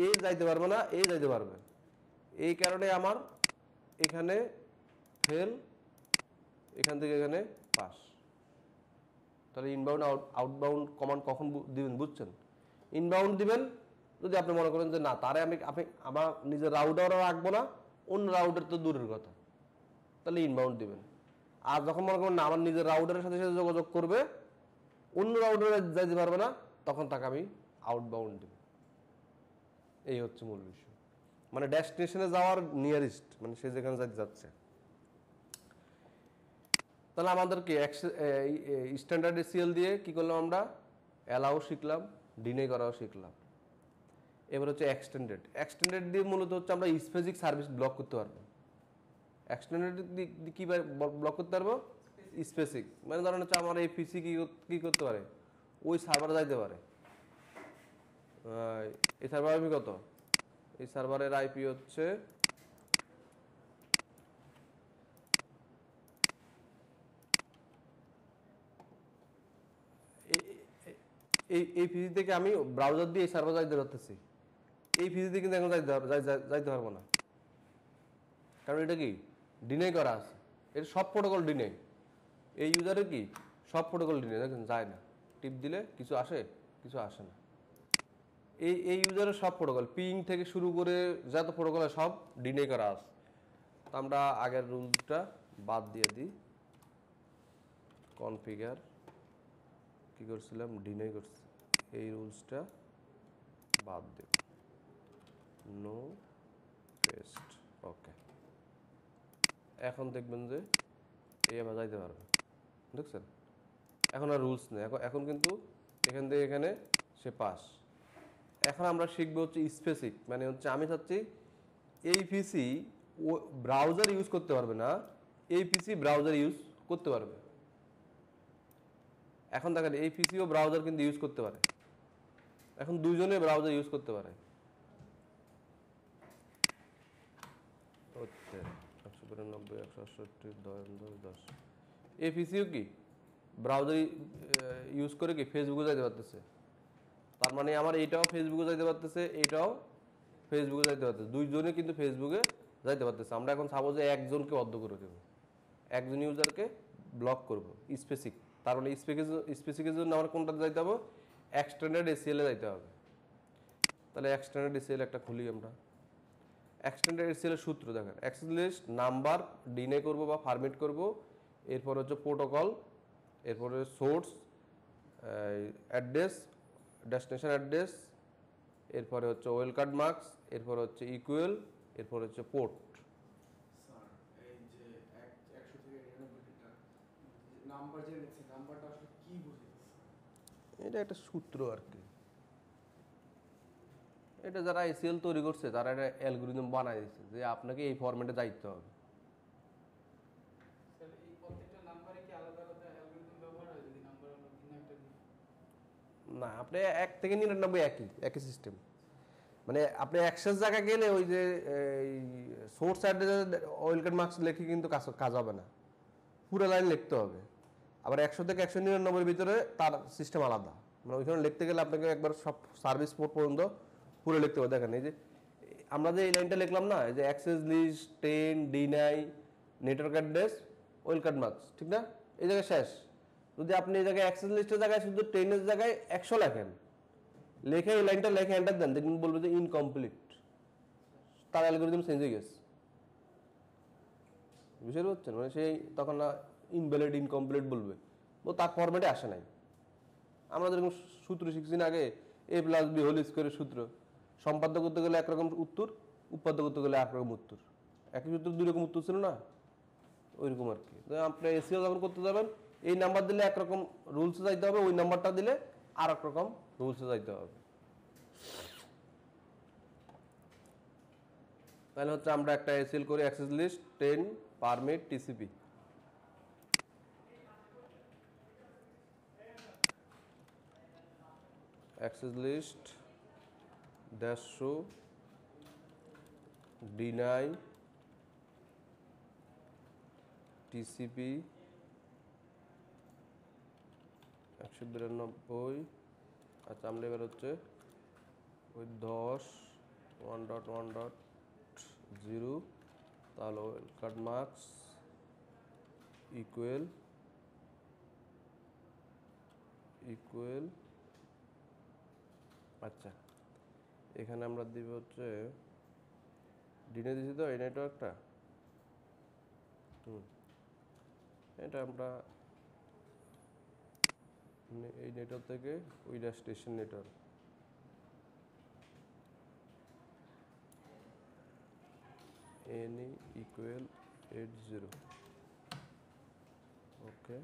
এ যাইতে পারবে না, এ যাইতে পারবে। এই কারণে আমার এখানে ফেল, এখান থেকে এখানে পাস। তাহলে ইনবাউন্ড আউটবাউন্ড কমান্ড কখন দিবেন বুঝছেন? ইনবাউন্ড দিবেন যদি আপনি মনে করেন যে না, তারে আপনি আমার নিজের রাউটারও রাখবো না, অন্য রাউটার তো দূরের কথা, তাহলে ইনবাউন্ড দিবেন। আর যখন মনে করেন না আমার নিজের রাউটারের সাথে সাথে যোগাযোগ করবে, অন্য রাউটারে যাইতে পারবে না, তখন তাকে আমি আউটবাউন্ড দেব। এই হচ্ছে মূল বিষয়, মানে ডেস্টিনেশনে যাওয়ার নিয়ারেস্ট, মানে সে যেখানে যাইতে যাচ্ছে। তাহলে আমাদেরকে স্ট্যান্ডার্ড এসিএল দিয়ে কি করলাম, আমরা অ্যালাও শিখলাম, ডিনে করাও শিখলাম। এবার হচ্ছে এক্সটেন্ডেড দিয়ে মূলত হচ্ছে আমরা স্পেসিফিক সার্ভিস ব্লক করতে পারবো। এক্সটেন্ডেড কি ব্লক করতে পারবো, স্পেসিফিক। মানে ধরেন হচ্ছে আমার এই পিসি কি করতে পারে, ওই সার্ভারে যাইতে পারে। এই সার্ভার আইপি কত, এই সার্ভারের আইপি হচ্ছে এই পিসি থেকে আমি ব্রাউজার দিয়ে এই সার্ভার যাইতে পারতেছি, এই পিসি থেকে কিন্তু এখন যাইতে পারবো না, কারণ এটা কি ডিনাই করা আছে। এটা সব প্রোটোকল ডিনাই, এই ইউজারের কি সব প্রোটোকল ডিনাই, দেখেন যায় না, টিপ দিলে কিছু আসে, কিছু আসে না। এই ইউজারের সব প্রোটোকল পিং থেকে শুরু করে যত প্রোটোকল সব ডিনাই করা আছে। তো আমরা আগের রুলসটা বাদ দিয়ে দিই, কনফিগার কি করছিলাম, ডিনাই করছি, এই রুলসটা বাদ দেব, নো পেস্ট, ওকে। এখন দেখবেন যে এই আবার যাইতে পারবে, দেখছেন? এখন আর রুলস নেই, এখন কিন্তু এখান থেকে এখানে সে পাস। এখন আমরা শিখবো হচ্ছে স্পেসিফিক, মানে হচ্ছে আমি চাচ্ছি এই পিসি ও ব্রাউজার ইউজ করতে পারবে না, এই পিসি ব্রাউজার ইউজ করতে পারবে। এখন দেখেন এই পিসিও ব্রাউজার কিন্তু ইউজ করতে পারে, এখন দুইজনে ব্রাউজার ইউজ করতে পারে। হচ্ছে 192 168 10 এই পিসিও কি ব্রাউজার ইউজ করে কি ফেসবুকে যাইতে পারতেছে। তার মানে আমার এইটাও ফেসবুকে যাইতে পারতেছে, এইটাও ফেসবুকে যাইতে পারতেছে, দুইজনে কিন্তু ফেসবুকে যাইতে পারতেছে। আমরা এখন সাপোজে একজনকে বদ্ধ করে দেবো, একজন ইউজারকে ব্লক করব স্পেসিফিক, তার মানে স্পেসিফিকের জন্য আমার কোনটা যাইতে হবে, এক্সটেন্ডেড এসিএল এ যাইতে হবে। তাহলে এক্সটেন্ডেড এসিএল একটা খুলি আমরা। এক্সটেন্ডেড এসিএল এর সূত্র দেখেন, অ্যাক্সেস লিস্ট নাম্বার ডিনে করব বা ফরম্যাট করব, এরপর হচ্ছে প্রোটোকল, এরপরে সোর্স অ্যাড্রেস, ডেস্টিনেশন অ্যাড্রেস, এরপরে হচ্ছে ওয়েলকাম মার্কস, এরপর হচ্ছে ইকুয়াল, এরপর হচ্ছে পোর্ট। স্যার এই যে 100 থেকে 99টা নাম্বার যে লিখছে, নাম্বারটা আসলে কি বুঝাইতেছে? এটা একটা সূত্র আর কি। এটা যারা এসিএল তৈরি করছে তারা একটা অ্যালগরিদম বানাই দিচ্ছে যে আপনাকে এই ফরম্যাটে যাইতে হবে। স্যার এই প্রত্যেকটা নাম্বারে কি আলাদা আলাদা অ্যালগরিদম ব্যবহার হয় যদি নাম্বার আমরা ভিন্ন একটা দিই? না, আপনি 1 থেকে 99 একই সিস্টেম। মানে আপনি অ্যাক্সেস জায়গায় গেলে ওই যে সোর্স অ্যাড্রেস ওয়েলকাম মার্কস লিখে কিন্তু কাজ হবে না, পুরো লাইন লিখতে হবে। আবার 100 থেকে 199 ভিতরে তার সিস্টেম আলাদা, মানে ওইখানে লিখতে গেলে আপনাকে একবার সব সার্ভিস পোর্ট পর্যন্ত পুরো লিখতে হবে। দেখেন এই যে আমরা যে এই লাইনটা লিখলাম না, এই যে access list 10 deny network address welcome masks, ঠিক না? এই জায়গায় শেষ। যদি আপনি এই জায়গায় অ্যাক্সেস লিস্টের জায়গায় শুধু 10 এর জায়গায় 100 লেখেন, লেখে এই লাইনটা লেখে এন্টার দেন, দেখবেন বলবে যে ইনকমপ্লিট, তার অ্যালগরিদম চেঞ্জ হয়ে গেছে। বুঝতে পারছেন? মানে সেই তখন না ইনভ্যালিড ইনকমপ্লিট বলবে, ও তার ফরম্যাটে আসে নাই। আমরা যেরকম সূত্র শিখছি না আগে, এ প্লাস বি হোল স্কোয়ারের সূত্র, সম্পাদ্য করতে গেলে একরকম উত্তর, উৎপাদ্য করতে গেলে একরকম উত্তর, একই সূত্র দুই রকম উত্তর ছিল না, ওইরকম আর কি। আপনি এসিও যখন করতে যাবেন, এই নাম্বার দিলে একরকম রুলসে যাইতে হবে, ওই নাম্বারটা দিলে আর এক রকম রুলসে যাইতে হবে। তাহলে হচ্ছে আমরা একটা এসিএল করি, access list 10 permit TCP. Access list দেড়শো ডিনাই টিসিপি 192। আচ্ছা, আমরা এবার হচ্ছে ওই 10.1.1.0 তাহলে ওয়েলকাম মার্কস ইকুয়াল আচ্ছা, এখানে আমরা দিব হচ্ছে ডিনে দিছি তো এই নেটওয়ার্কটা, এটা আমরা এই নেটওয়ার্ক থেকে ওই station network, NE equal 80। Okay,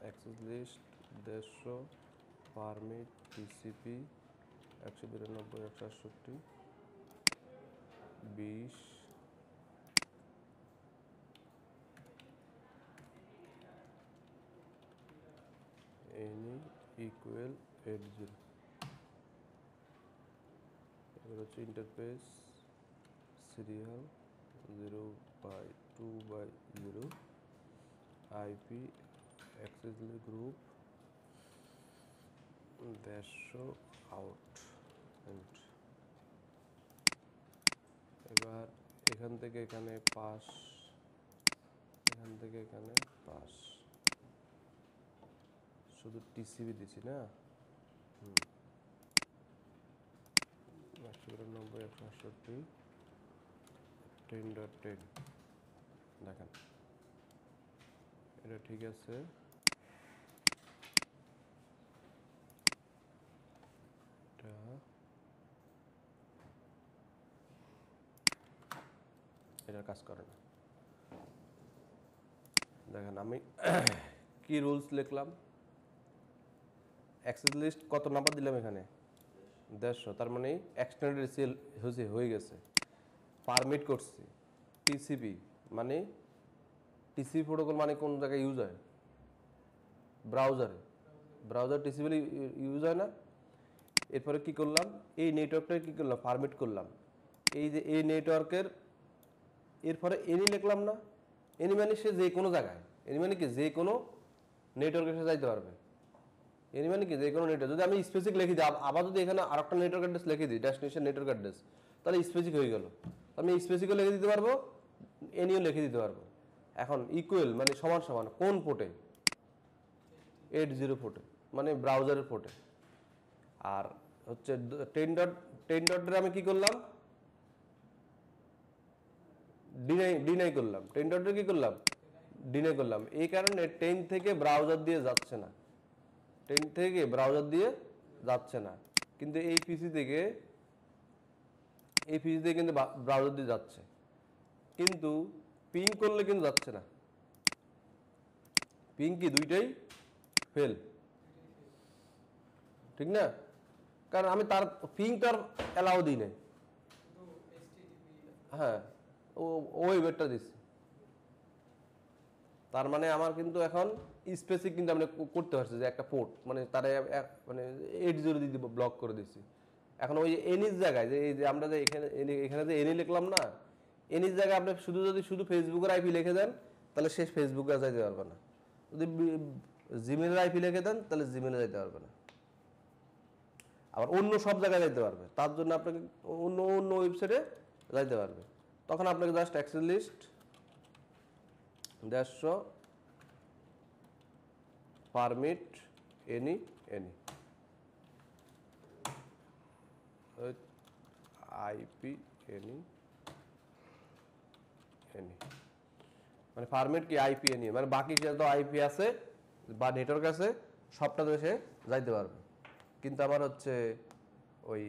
access list 150 permit TCP 192 168 20 NE equal 80। এবার হচ্ছে interface serial 0/2/0 IP access group 150 out. এবার এখান থেকে এখানে পাস, এখান থেকে এখানে পাস, শুধু টিসিবি দিছি না। 192 168 10.10। দেখেন এটা ঠিক আছে। এটা কাজ করে না। দেখেন আমি কি রুলস লিখলাম, অ্যাক্সেস লিস্ট কত নাম্বার দিলাম এখানে 150, তার মানে এক্সটেন্ডেড এসিএল হয়ে গেছে। পারমিট করছি টিসিপি, মানে টিসিপি প্রোটোকল মানে কোন জায়গায় ইউজ হয়, ব্রাউজার টিসিপি ইউজ হয় না। এরপরে কি করলাম, এই নেটওয়ার্কটা কি করলাম, পারমিট করলাম। এই যে এই নেটওয়ার্কের এরপরে এনি লিখলাম না, এনি মানে সে যে কোনো জায়গায়, এনি মানে কি যে কোনো নেটওয়ার্কের সাথে যাইতে পারবে। এনি মানে কি যে কোনো নেটওয়ার্ক, যদি আমি স্পেসিফিক লিখে দিই, আবার যদি এখানে আর একটা নেটওয়ার্ক অ্যাড্রেস লিখে দিই, ডেস্টিনেশন নেটওয়ার্ক অ্যাড্রেস, তাহলে স্পেসিফিক হয়ে গেল। আমি স্পেসিকও লিখে দিতে পারবো, এনিও লিখে দিতে পারবো। এখন ইকুয়াল মানে সমান সমান কোন পোর্টে? 80 পোর্টে, মানে ব্রাউজারের পোর্টে। আর হচ্ছে 10 ডটের আমি কি করলাম? ডিনাই করলাম। 10 ডটের কি করলাম? ডিনাই করলাম। এই কারণে 10 থেকে ব্রাউজার দিয়ে যাচ্ছে না, 10 থেকে ব্রাউজার দিয়ে যাচ্ছে না, কিন্তু এই পিসি থেকে কিন্তু ব্রাউজার দিয়ে যাচ্ছে, কিন্তু পিং করলে কিন্তু যাচ্ছে না। পিং কি দুইটাই ফেল, ঠিক না? কারণ আমি তার পিংটার অ্যালাউ দিই নাই। হ্যাঁ, ওই ওয়েবটা দিচ্ছি। তার মানে আমার কিন্তু এখন স্পেসিফিক কিন্তু আমরা করতে পারছি যে একটা পোর্ট মানে তারা মানে 80 দিয়ে ব্লক করে দিচ্ছি। এখন ওই এনির জায়গায় যে এই যে আমরা যে এখানে যে এনি লিখলাম না, এনির জায়গায় আপনি যদি শুধু ফেসবুকের আইপি লিখে দেন তাহলে সে ফেসবুকে যাইতে পারবে না। যদি জিমেলের আইপি লিখে দেন তাহলে জিমেলে যাইতে পারবে না। আবার অন্য সব জায়গায় যাইতে পারবে, তার জন্য আপনাকে অন্য অন্য ওয়েবসাইটে যাইতে পারবে। তখন আপনাকে just access list permit any IP any মানে পারমিট কি আইপি এনি, মানে বাকি যত আইপি আছে বা নেটওয়ার্ক আছে সবটাতে সে যাইতে পারবে। কিন্তু আমার হচ্ছে ওই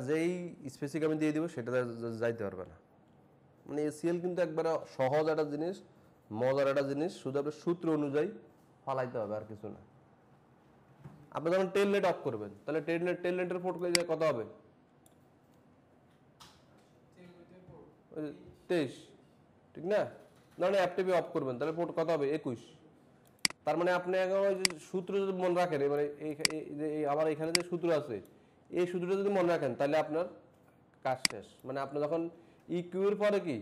যেই স্পেসিফিক আমি দিয়ে দিব সেটাতে যাইতে পারবে না। মানে এসিএল কিন্তু একবারে সহজ একটা জিনিস, মজার একটা জিনিস, শুধু আপনার সূত্র অনুযায়ী ফালাইতে হবে, আর কিছু না। আপনি যখন টেলনেট অফ করবেন তাহলে টেলনেটের পোর্ট কত হবে? 23, ঠিক না? নাহলে অ্যাপটিপি অফ করবেন তাহলে পোর্ট কত হবে? 21। তার মানে আপনি এখন ওই যে সূত্র যদি মনে রাখেন, মানে আমার এখানে যে সূত্র আছে এই সূত্রটা যদি মনে রাখেন তাহলে আপনার কাজ শেষ। মানে আপনি যখন ইকিউর পরে কি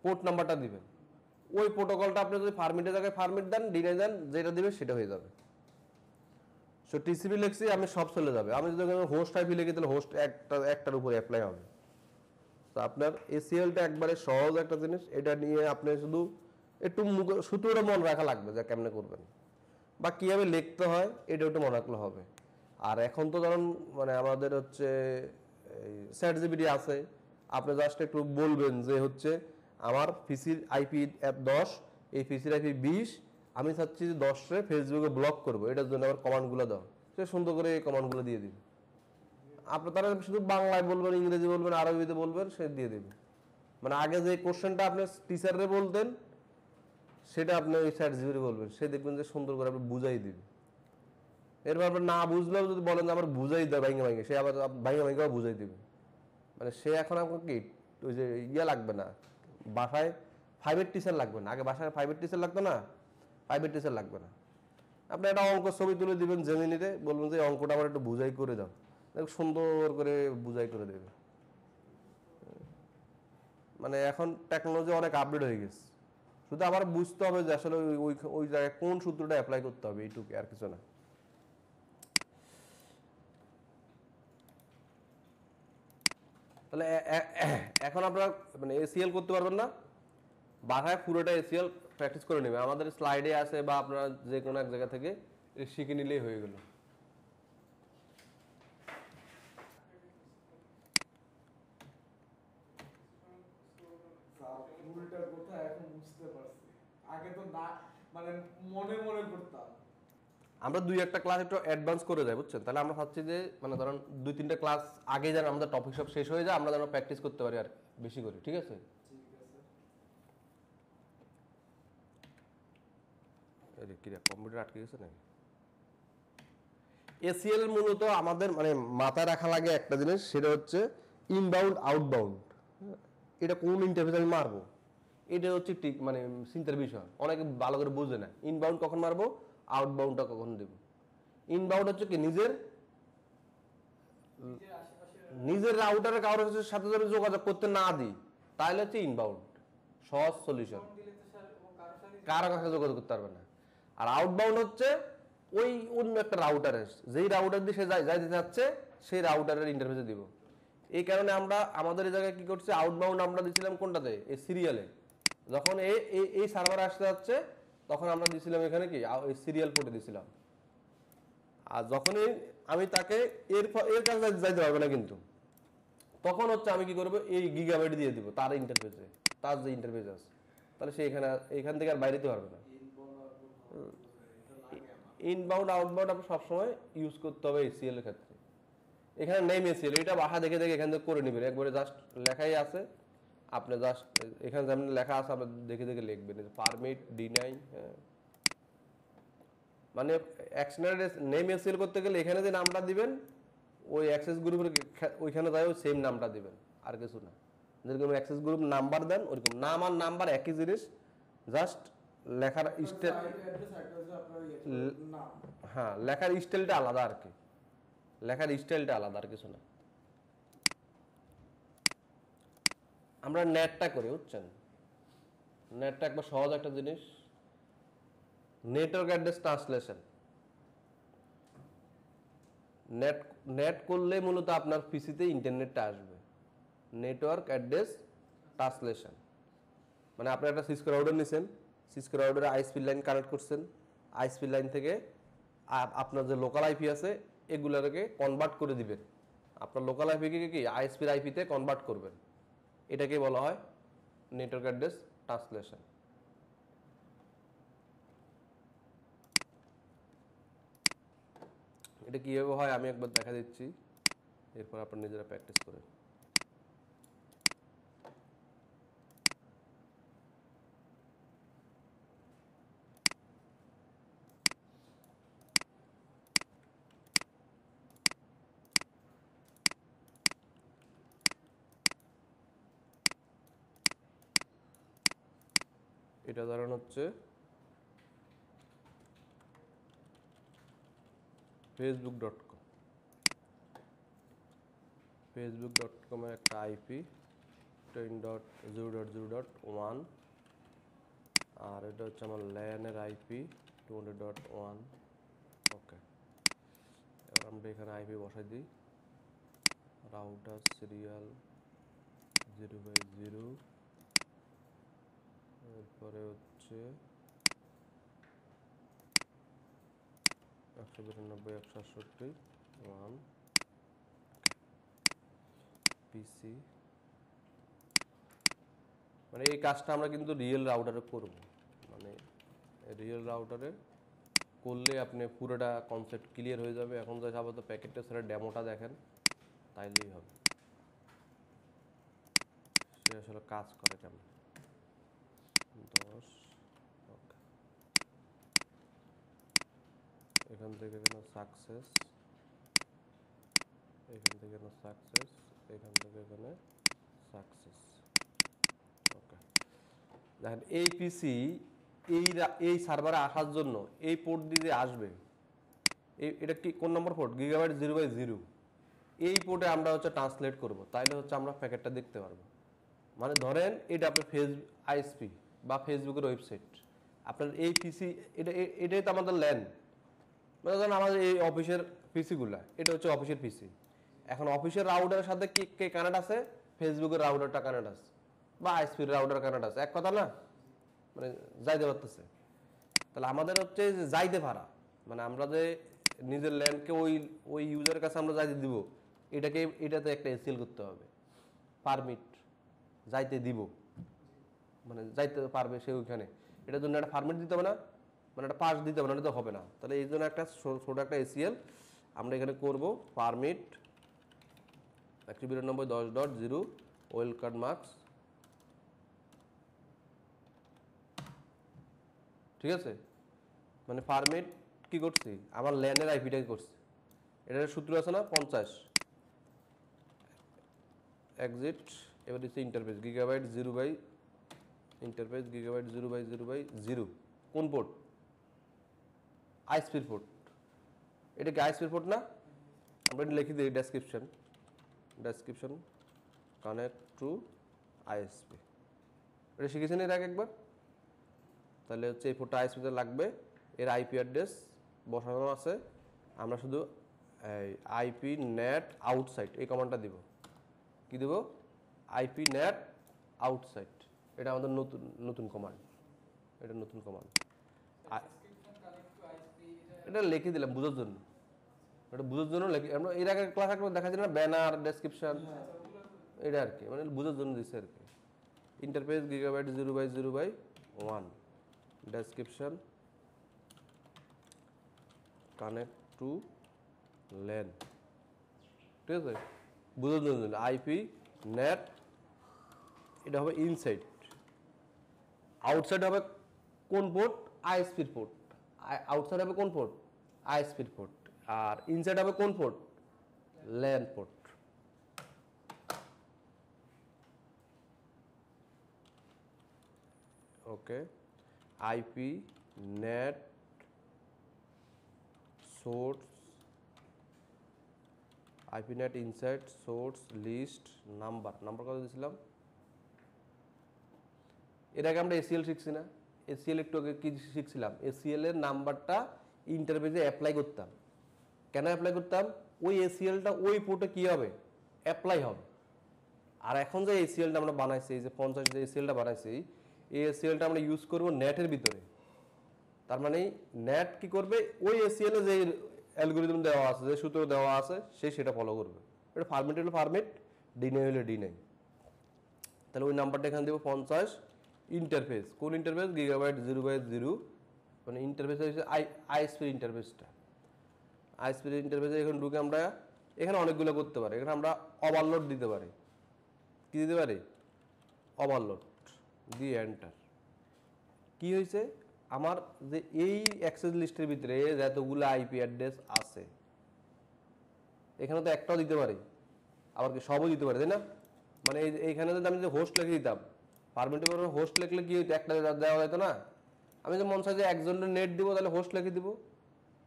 পোর্ট নাম্বারটা দিবেন, ওই প্রোটোকলটা আপনি যদি ফার্মিটের জায়গায় ফার্মিট দেন, ডিনাই দেন, যেটা দিবে সেটা হয়ে যাবে। সো টিসিপি লিখছি আমি সব চলে যাবে। আমি যদি হোস্ট আইপি লিখি তাহলে হোস্ট একটার উপরে অ্যাপ্লাই হবে। তো আপনার এসিএলটা একবারে সহজ একটা জিনিস, এটা নিয়ে আপনি শুধু একটু সূত্রটা মনে রাখা লাগবে যে কেমনে করবেন বা কীভাবে লিখতে হয়, এটা একটু মনে রাখলে হবে। আর এখন তো ধরুন মানে আমাদের হচ্ছে চ্যাটজিপিটি আছে, আপনি জাস্ট একটু বলবেন যে হচ্ছে আমার পিসির আইপি 10, এই পিসির আইপি 20, আমি চাচ্ছি যে 10রে ফেসবুকে ব্লক করবো, এটার জন্য আমার কমান্ডগুলো দাও, সে সুন্দর করে এই কমান্ডগুলো দিয়ে দিবে। আপনি তারা শুধু বাংলায় বলবেন, ইংরেজি বলবেন, আরবিতে বলবেন, সে দিয়ে দেবে। মানে আগে যে কোশ্চেনটা আপনি টিচারে বলতেন সেটা আপনি ওই চ্যাটজিপিটি বলবেন, সে দেখবেন যে সুন্দর করে আপনি বুঝাই দিবে। এরপর আপনি না বুঝলেও যদি বলেন যে আমার বুঝাই দেয় ভাইঙ্গে, সে আবার ভাইঙ্গেও বুঝাই দিবে। মানে সে এখন আপনার কি ওই যে লাগবে না, বাসায় 5-এর টিচার লাগবে না। আগে বাসায় 5-এর টিচার লাগতো না, 5-এর টিচার লাগবে না। আপনি একটা অঙ্ক ছবি তুলে দিবেন জেমিনিতে, বলবেন যে অঙ্কটা আমার একটু বুঝাই করে দাও, সুন্দর করে বুঝাই করে দেবে। মানে এখন টেকনোলজি অনেক আপডেট হয়ে গেছে, শুধু আমার বুঝতে হবে যে আসলে ওই জায়গায় কোন সূত্রটা অ্যাপ্লাই করতে হবে, এইটুকু, আর কিছু না। তাহলে এখন আপনারা মানে এসিএল করতে পারবেন না, বাসায় পুরোটা এসিএল প্র্যাকটিস করে নেবে। আমাদের স্লাইডে আছে বা আপনারা যে কোনো এক জায়গা থেকে শিখে নিলেই হয়ে গেল। ভুলটার কথা এখন বুঝতে পারছি, আগে তো না মানে মনে মনে করতাম। আমরা 2-1টা ক্লাস একটু অ্যাডভান্স করে যাই, বুঝছেন? তাহলে আমরা ভাবছি যে মানে ধরুন 2-3টা ক্লাস আগে যেন আমাদের টপিক সব শেষ হয়ে যায়, আমরা যেন প্র্যাকটিস করতে পারি আর বেশি করে, ঠিক আছে? কম্পিউটার আটকে গেছে নাকি? এসিএল মূলত আমাদের মানে মাথায় রাখা লাগে একটা জিনিস, সেটা হচ্ছে ইনবাউন্ড আউটবাউন্ড। এটা কোন ইন্টারফেস আমি মারবো, এটা হচ্ছে ঠিক মানে চিন্তার বিষয়, অনেকে ভালো করে বুঝে না। ইনবাউন্ড কখন মারবো, আউটবাউন্ডটা কখন দেব। ইনবাউন্ড হচ্ছে কি নিজের রাউটারে কারোর সাথে যদি যোগাযোগ করতে না দিই তাহলে হচ্ছে ইনবাউন্ড, সহজ সলিউশন, কারো কাছে যোগাযোগ করতে পারবে না। আর আউটবাউন্ড হচ্ছে ওই অন্য একটা রাউটারের, যেই রাউটার দিয়ে সে যাইতে চাচ্ছে সেই রাউটারের ইন্টারফেসে দিব। এই কারণে আমরা আমাদের এই জায়গায় কি করছি, আউটবাউন্ড আমরা দিছিলাম কোনটাতে, এই সিরিয়ালে। যখন এই সার্ভার আসতে যাচ্ছে তখন আমরা দিছিলাম এখানে কি এই সিরিয়াল পোর্টে দিছিলাম। আর যখনই আমি তাকে এর কাছে যাইতে পারবে না, কিন্তু তখন হচ্ছে আমি কি করবো, এই গিগাবাইট দিয়ে দিব তার ইন্টারফেসে, তার যে ইন্টারফেস আছে, তাহলে সে এখান থেকে আর বাইরে যেতে পারবে না। ইনবাউন্ড আউটবাউন্ড আপনি সবসময় ইউজ করতে হবে এসিএল এর ক্ষেত্রে। এখানে নেম এসিএল, এটা বাসা দেখে দেখে এখান থেকে করে নেবেন, একবারে জাস্ট লেখাই আছে, আপনি জাস্ট এখানে যেমন লেখা আছে আপনি দেখে দেখে লিখবেন, পারমিট ডিনাই। হ্যাঁ, মানে অ্যাকশনারি নেম এসিএল করতে গেলে এখানে যে নামটা দিবেন, ওই অ্যাক্সেস গ্রুপের ওইখানে যাই ওই সেম নামটা দিবেন, আর কিছু না। যেরকম অ্যাক্সেস গ্রুপ নাম্বার দেন ওরকম নাম আর নাম্বার একই জিনিস, জাস্ট লেখার স্টাইল, হ্যাঁ লেখার স্টাইলটা আলাদা আর কি, লেখার স্টাইলটা আলাদা আর কিছু না। আমরা নেটটা করি, বুঝছেন, নেটটা একবার সহজ একটা জিনিস, নেটওয়ার্ক অ্যাড্রেস ট্রান্সলেশন। নেট করলে মূলত আপনার পিসিতে ইন্টারনেটটা আসবে। নেটওয়ার্ক অ্যাড্রেস ট্রান্সলেশন মানে আপনি একটা সিসকো রাউটার নিছেন, সিসকো রাউটারে আইএসপি লাইন কানেক্ট করছেন, আইএসপি লাইন থেকে আপনার যে লোকাল আইপি আছে এগুলোকে কনভার্ট করে দিবেন, আপনার লোকাল আইপিকে কি আইএসপির আইপিতে কনভার্ট করবেন, এটাকে বলা হয় নেটওয়ার্ক অ্যাড্রেস ট্রান্সলেশন। এটা কীভাবে হয় আমি একবার দেখা দিচ্ছি, এরপর আপনারা নিজেরা প্র্যাকটিস করেন। এটা ধরেন হচ্ছে facebook.com, facebook.com-এর একটা আইপি 10.0.0.1, আর এটা হচ্ছে আমার ল্যানের আইপি 200.1। ওকে, এবার আমরা এখানে আইপি বসাই দিই, রাউটার সিরিয়াল 0/0, এরপরে হচ্ছে 192.168.1 পিসি। মানে এই কাজটা আমরা কিন্তু রিয়েল রাউটারে করব, মানে রিয়েল রাউটারে করলে আপনি পুরোটা কনসেপ্ট ক্লিয়ার হয়ে যাবে। এখন যা আপাতত প্যাকেটটা সেটা ডেমোটা দেখেন, তাইলেই হবে সে আসলে কাজ করে কেমন। 10, ওকে, এখান থেকে এখানে সাকসেস, এখান থেকে এখানে সাকসেস, এখান থেকে এখানে সাকসেস। ওকে, দেখেন এই পিসি এই সার্ভারে আসার জন্য এই পোর্ট দিয়ে আসবে, এটা কি কোন নম্বর পোর্ট, গিগাবাইট 0/0, এই পোর্টে আমরা হচ্ছে ট্রান্সলেট করব, তাইলে হচ্ছে আমরা প্যাকেটটা দেখতে পারবো। মানে ধরেন এটা আপনার আইএসপি বা ফেসবুকের ওয়েবসাইট, আপনার এই পিসি এটাই তো আমাদের ল্যান, মানে ধরেন আমাদের এই অফিসের পিসিগুলা, এটা হচ্ছে অফিসের পিসি। এখন অফিসের রাউটারের সাথে কে কানেক্ট আছে, ফেসবুকের রাউটারটা কানেক্ট আছে বা আইএসপির রাউটার কানেক্ট আছে, এক কথা না, মানে যাইতে পারতেছে। তাহলে আমাদের হচ্ছে যে যাইতে পারা, মানে আমরা যে নিজের ল্যান্ডকে ওই ইউজারের কাছে আমরা যাইতে দিব, এটাতে একটা এসিএল করতে হবে, পারমিট যাইতে দিব, মানে যাইতে পারবে সে ওইখানে, এটার জন্য একটা পারমিট দিতে হবে না, মানে একটা পাস দিতে হবে না, এটা হবে না। তাহলে এই জন্য একটা ছোট একটা এসিএল আমরা এখানে করব, পারমিট 192.10.0 ওয়েলকাম মার্কস, ঠিক আছে। মানে পারমিট কি করছি, আমার ল্যানের আইপিটাকে করছি, এটার সূত্র আছে না 50 এক্সিট, এবার দিচ্ছে ইন্টারফেস গিগাবাইট 0/, ইন্টারফেস গিগাবাইট 0/0/0, কোন পোর্ট, আইএসপির পোর্ট, এটা কি আইএসপির পোর্ট না, আমরা এটা লিখে দিই ডেসক্রিপশন কানেক্ট টু আইএসপি, এটা শিখেছেন এর আগে একবার। তাহলে হচ্ছে এই পোর্টটা আইএসপিতে লাগবে, এর আইপি অ্যাড্রেস বসানো আছে, আমরা শুধু আইপি নেট আউটসাইড এই কমান্ডটা দিব, কি দেব আইপি নেট আউটসাইড, এটা আমাদের নতুন নতুন কমান্ড, এটা নতুন কমান্ড। এটা লিখে দিলাম বোঝার জন্য, এটা বোঝার জন্য লিখে, আমরা এর আগে ক্লাস একবার দেখাচ্ছি না ব্যানার ডেসক্রিপশন, এটা আর কি মানে বোঝার জন্য দিচ্ছে আর কি। Interface gigabyte 0/0/1, description connect to LAN, ঠিক আছে বোঝার জন্য। আইপি নেট এটা হবে ইনসাইড, আউটসাইড হবে কোন পোর্ট আইএসপির পোর্ট, আউটসাইড হবে কোন পোর্ট আইএসপির পোর্ট, আর ইনসাইড হবে কোন port LAN port. Okay IP NAT source, IP NAT inside source list number, number কত দিয়েছিলাম এর আগে আমরা এসিএল শিখছি না, এসিএল একটু আগে কি শিখছিলাম, এসিএল এর নাম্বারটা ইন্টারফেসে অ্যাপ্লাই করতাম। কেন অ্যাপ্লাই করতাম, ওই এসিএলটা ওই পোর্টে কি হবে অ্যাপ্লাই হবে। আর এখন যে এসিএলটা আমরা বানাইছি, এই যে 50 যে এসিএলটা বানাইছি, এই এসিএলটা আমরা ইউজ করব নেটের ভিতরে। তার মানে নেট কি করবে ওই এসিএল এ যে অ্যালগরিদম দেওয়া আছে, যে সূত্র দেওয়া আছে সে সেটা ফলো করবে। এটা ফরম্যাট হলো ফরম্যাট, ডিনে হলে ডিনে। তাহলে ওই নাম্বারটা এখানে দেবো 50। ইন্টারফেস কোন ইন্টারফেস গিগাবাইট 0/0, মানে ইন্টারফেস হচ্ছে আইএসপির ইন্টারফেসটা। আইএসপির ইন্টারফেসে এখন ঢুকে আমরা এখানে অনেকগুলো করতে পারি, এখানে আমরা ওভারলোড দিতে পারি, কি দিতে পারি ওভারলোড দিয়ে এন্টার। কি হয়েছে আমার যে এই অ্যাক্সেস লিস্টের ভিতরে যতগুলো আইপি অ্যাড্রেস আছে, এখানে তো একটাও দিতে পারি, আবার কি সবও দিতে পারি তাই না। মানে এইখানে যদি আমি যে হোস্ট লিখে দিতাম, পারমিটের পরে হোস্ট লিখলে কি হইতো একটা দেওয়া যেত না। আমি যে মন চাই যে একজনের নেট দিব তাহলে হোস্ট লিখে দিব,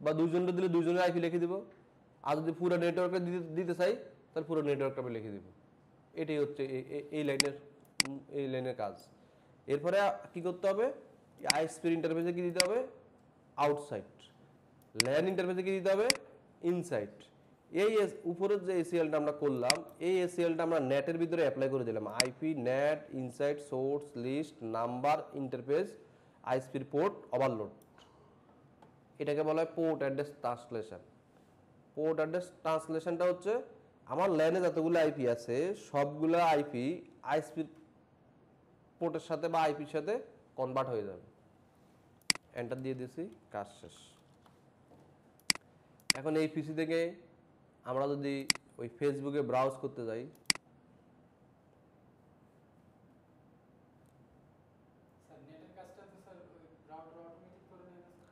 বা দুইজনের দিলে দুইজনের আইপি লিখে দিব, আর যদি পুরো নেটওয়ার্কে দিতে চাই তাহলে পুরো নেটওয়ার্কটা আমি লিখে দিব। এটাই হচ্ছে এই লাইনের কাজ। এরপরে কি করতে হবে, আইএসপির ইন্টারফেসে কি দিতে হবে আউটসাইড, ল্যান ইন্টারফেসে কি দিতে হবে ইনসাইড। এই উপরের যে এসিএলটা আমরা করলাম, এই এসিএলটা আমরা নেটের ভিতরে অ্যাপ্লাই করে দিলাম। IP NAT inside source list number interface আইএসপির পোর্ট ওভারলোড, এটাকে বলা হয় port address translation. Port address ট্রান্সলেশনটা হচ্ছে আমার ল্যানে যতগুলো আইপি আছে সবগুলো আইপি আইএসপির পোর্টের সাথে বা আইপির সাথে কনভার্ট হয়ে যাবে। এন্টার দিয়ে দিয়েছি, কাজ শেষ। এখন এই পিসি থেকে আমরা যদি ওই ফেসবুকে ব্রাউজ করতে যাই,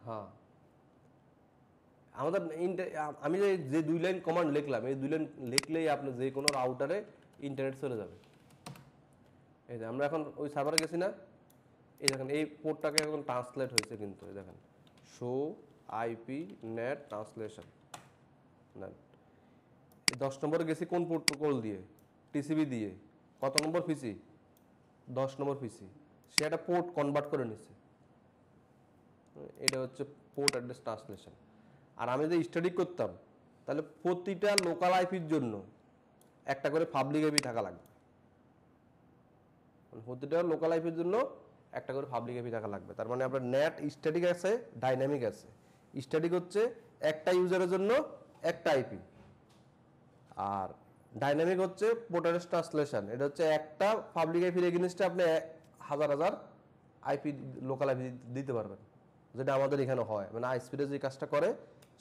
হ্যাঁ আমাদের আমি যে 2 লাইন কমান্ড লিখলাম, এই 2 লাইন লিখলেই আপনি যে কোনো রাউটারে ইন্টারনেট চলে যাবে। এই যে আমরা এখন ওই সার্ভারে গেছি না, এই দেখেন এই পোর্টটাকে এখন ট্রান্সলেট হয়েছে, কিন্তু এই দেখেন শো আইপি নেট ট্রান্সলেশন। 10 নম্বরে গেছি কোন প্রোটোকল দিয়ে, টিসিবি দিয়ে। কত নম্বর পিসি 10 নম্বর পিসি, সে একটা পোর্ট কনভার্ট করে নিচ্ছে। এটা হচ্ছে পোর্ট অ্যাড্রেস ট্রান্সলেশন। আর আমি যদি স্টাডি করতাম তাহলে প্রতিটা লোকাল আইপির জন্য একটা করে পাবলিক আইপি থাকা লাগবে, প্রতিটা লোকাল আইপির জন্য একটা করে পাবলিক আইপি থাকা লাগবে। তার মানে আপনার নেট স্ট্যাটিক আছে ডাইনামিক আছে। স্ট্যাটিক হচ্ছে একটা ইউজারের জন্য একটা আইপি, আর ডাইনামিক হচ্ছে পোর্ট অ্যাড্রেস ট্রান্সলেশন। এটা হচ্ছে একটা পাবলিক আইপির এগেইনস্টে আপনি হাজার হাজার আইপি লোকাল আইপি দিতে পারবেন, যেটা আমাদের এখানে হয়। মানে আইএসপিতে যে কাজটা করে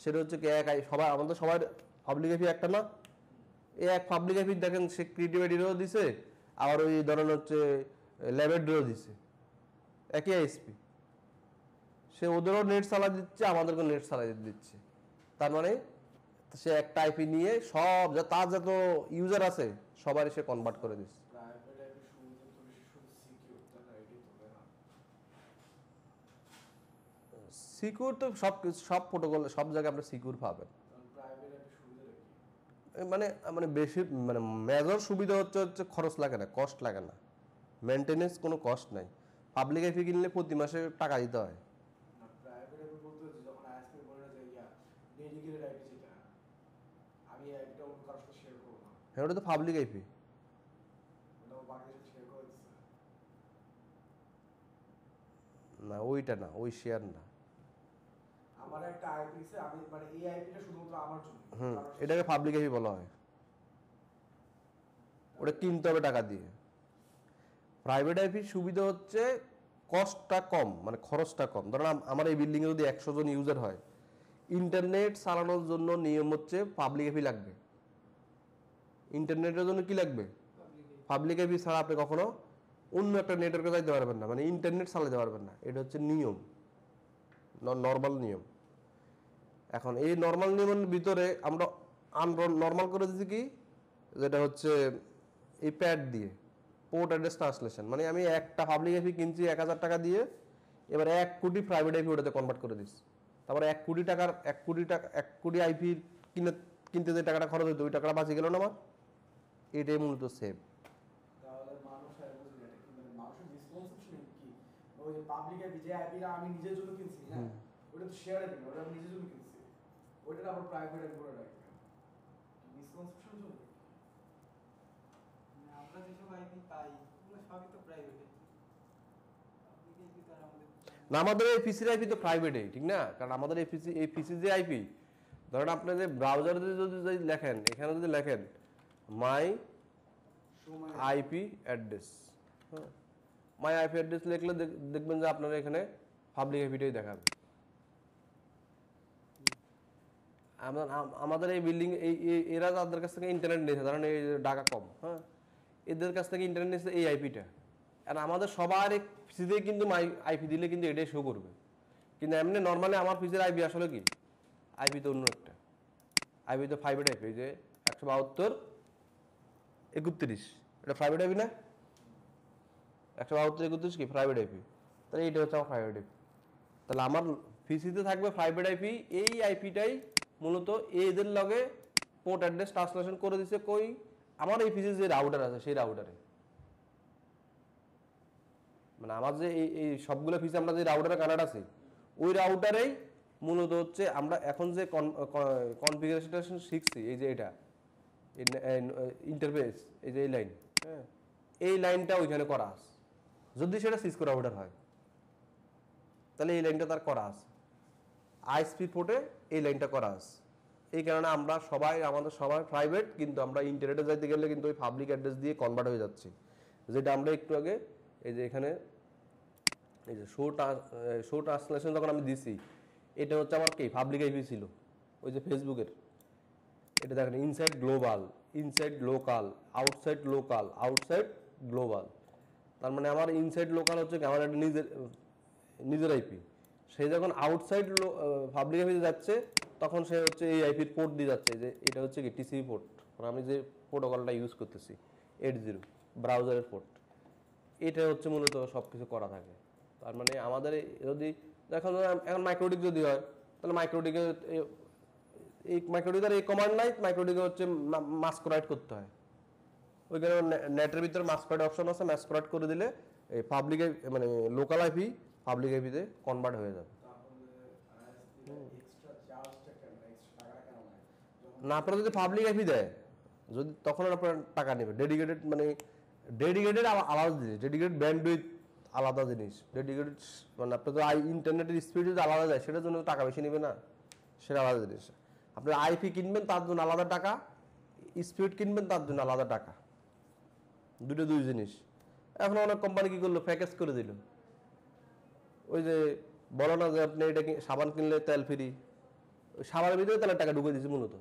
সেটা হচ্ছে কি সবাই আমাদের সবার পাবলিক আইপি একটা না, এই এক পাবলিক আইপি দেখেন সে ক্রিয়েটিভ আইডিরও দিছে, আবার ওই ধরেন হচ্ছে ল্যাবেড্রও দিছে, একই আইএসপি, সে ওদেরও নেট চালা দিচ্ছে আমাদেরকেও নেট চালাই দিচ্ছে। তার মানে সে একটা আইপি নিয়ে সব তার যত ইউজার আছে সবারই সে কনভার্ট করে দিচ্ছে। প্রাইভেট আইপি সুবিধা তো বেশি শুধু সিকিউর, তাই না? এটাই তো, তাই না? সিকিউর তো সব প্রোটোকল সব জায়গায় আপনি সিকিউর পাবেন। প্রাইভেট আইপি সুবিধা কি? মানে মানে বেশি মানে মেজর সুবিধা হচ্ছে খরচ লাগে না, কস্ট লাগে না, মেনটেনেন্স কোনো কস্ট নাই। পাবলিক আইপি কিনলে প্রতি মাসে টাকা দিতে হয়। না, প্রাইভেট আইপি বলতে হচ্ছে যখন আইএসপি বলে যে ডেডিকেটেড আইপি, যেটা আমি আইপিটা অন্য কারোর সাথে শেয়ার করব না। হ্যাঁ ওটা তো পাবলিক আইপি। না ওইটা না, ওই শেয়ার না। আমার একটা আইপি আছে, আমি মানে এই আইপিটা শুধুমাত্র আমার জন্য। এটাকে পাবলিক আইপি বলা হয়। ওটা কিনতে হবে টাকা দিয়ে। প্রাইভেট আইপির সুবিধা হচ্ছে কস্টটা কম, মানে খরচটা কম। ধরুন আমার এই বিল্ডিংয়ে যদি 100 জন ইউজার হয়, ইন্টারনেট চালানোর জন্য নিয়ম হচ্ছে পাবলিক আইপি লাগবে। ইন্টারনেটের জন্য কি লাগবে? পাবলিক আইপি ছাড়া আপনি কখনো অন্য একটা নেটওয়ার্কে যাইতে পারবেন না, মানে ইন্টারনেট চালাতে পারবেন না। এটা হচ্ছে নিয়ম, নর্মাল নিয়ম। এখন এই নর্মাল নিয়মের ভিতরে আমরা নর্মাল করে দিচ্ছি কি, যেটা হচ্ছে এই প্যাড দিয়ে পোর্ট অ্যাড্রেস ট্রান্সলেশন। মানে আমি একটা পাবলিক আইপি কিনছি 1000 টাকা দিয়ে, এবার 1 কোটি প্রাইভেট আইপি ওটাতে কনভার্ট করে দিচ্ছি। তারপরে 1 কোটি আইপি কিনতে যে টাকাটা খরচ হতো, ওই টাকাটা বাঁচে গেল না আমার। এটাই মূলত সেভ। তাহলে মানুষ আর বুঝি না কি, মানে মানুষের রেসপন্সিবিলিটি কি? ওই যে পাবলিক আইপি, যে আইপিটা আমি নিজের জন্য কিনছি, হ্যাঁ, ওটা তো শেয়ার আইপি, ওটা আমি নিজের জন্য কিনছি, ওইটা আবার প্রাইভেট আইপি করে রাখি। রেসপন্সিবিলিটি জন্য আমরা যেসব আইপি পাই ওগুলো সবই তো প্রাইভেট। পাবলিক আইপি তো আর আমাদের না, আমাদের এই পিসির আইপি তো প্রাইভেটই, ঠিক না? কারণ আমাদের এই পিসি যে আইপি, ধরেন আপনি যে ব্রাউজারে যদি লেখেন, এখানে যদি লেখেন মাই সময় আইপি অ্যাড্রেস, হ্যাঁ, মাই আইপি অ্যাড্রেস লিখলে দেখবেন যে আপনারা এখানে পাবলিক আইপিটাই দেখাবে। আমাদের এই বিল্ডিং এরা যাদের কাছ থেকে ইন্টারনেট নিয়েছে, ধরেন এই ঢাকা কম, হ্যাঁ, এদের কাছ থেকে ইন্টারনেট নিয়েছে এই আইপিটা। আর আমাদের সবার পিসিতেই কিন্তু আইপি দিলে কিন্তু এটাই শো করবে। কিন্তু এমনি নর্মালি আমার পিসির আইপি আসলে কি, আইপি তো অন্য একটা আইপি, তো প্রাইভেট আইপি, যে 172.31, এটা প্রাইভেট আইপি না? 172.31 কি প্রাইভেট আইপি? তাহলে এইটা হচ্ছে আমার প্রাইভেট আইপি। তাহলে আমার পিসিতে থাকবে প্রাইভেট আইপি। এই আইপিটাই মূলত এদের লগে পোর্ট অ্যাড্রেস ট্রান্সলেশন করে দিচ্ছে কই, আমার এই পিসির যে রাউটার আছে সেই রাউটারে। মানে আমার যে এই সবগুলো পিসি আমরা যে রাউটারে কানেক্ট আছি, ওই রাউটারেই মূলত হচ্ছে আমরা এখন যে কনফিগারেশনটা শিখছি, এই যে এটা ইন্টারফেস, এই যে এই লাইন, হ্যাঁ, এই লাইনটা ওইখানে করা আছে। যদি সেটা সিসকো রাউটার হয় তাহলে এই লাইনটা তার করা আছে, আইএসপি পোর্টে এই লাইনটা করা আছে। এই কারণে আমরা আমাদের সবাই প্রাইভেট, কিন্তু আমরা ইন্টারনেটে যাইতে গেলে কিন্তু ওই পাবলিক অ্যাড্রেস দিয়ে কনভার্ট হয়ে যাচ্ছি। যেটা আমরা একটু আগে এই যে এখানে এই যে শো ট্রান্সলেশন যখন আমি দিছি, এটা হচ্ছে আমার কি পাবলিক আইপি ছিল ওই যে ফেসবুকের। এটা দেখেন inside global, inside local, outside local, outside global. তার মানে আমার ইনসাইড লোকাল হচ্ছে আমার একটা নিজের আইপি। সে যখন আউটসাইড পাবলিক আইপিতে যাচ্ছে, তখন সে হচ্ছে এই আইপির পোর্ট দিয়ে যাচ্ছে, যে এটা হচ্ছে কি টিসিপি পোর্ট, আমি যে প্রোটোকলটা ইউজ করতেছি 80 ব্রাউজারের পোর্ট। এটা হচ্ছে মূলত সব কিছু করা থাকে। তার মানে আমাদের যদি এখন মাইক্রোডিক যদি হয়, তাহলে মাইক্রোডিকে এই মাইক্রোডিকের এই কমান্ড নাই, মাইক্রোডিকে হচ্ছে মাস্করাইট করতে হয়। ওইখানে নেটের ভিতরে মাস্করাইট অপশন আছে, মাস্করাইট করে দিলে এই পাবলিক মানে লোকাল আইপি পাবলিক আইপিতে কনভার্ট হয়ে যাবে। না, আপনারা যদি পাবলিক আইপি দেয়, যদি তখন আপনার টাকা নেবে। ডেডিকেটেড মানে ডেডিকেটেড আলাদা জিনিস, ডেডিকেটেড ব্যান্ডউইথ আলাদা জিনিস। ডেডিকেটেড মানে আপনার তো ইন্টারনেটের স্পিড যদি আলাদা যায়, সেটার জন্য টাকা বেশি নেবে না, সেটা আলাদা জিনিস। আপনি আইপি কিনবেন তার জন্য আলাদা টাকা, স্পিড কিনবেন তার জন্য আলাদা টাকা, দুই জিনিস। এখন অনেক কোম্পানি কি করলো, প্যাকেজ করে দিল। ওই যে বলো না যে আপনি এটা সাবান কিনলে তেল ফ্রি, ওই সাবানের ভিতরে তেলের টাকা ঢুকে দিচ্ছে, মূলত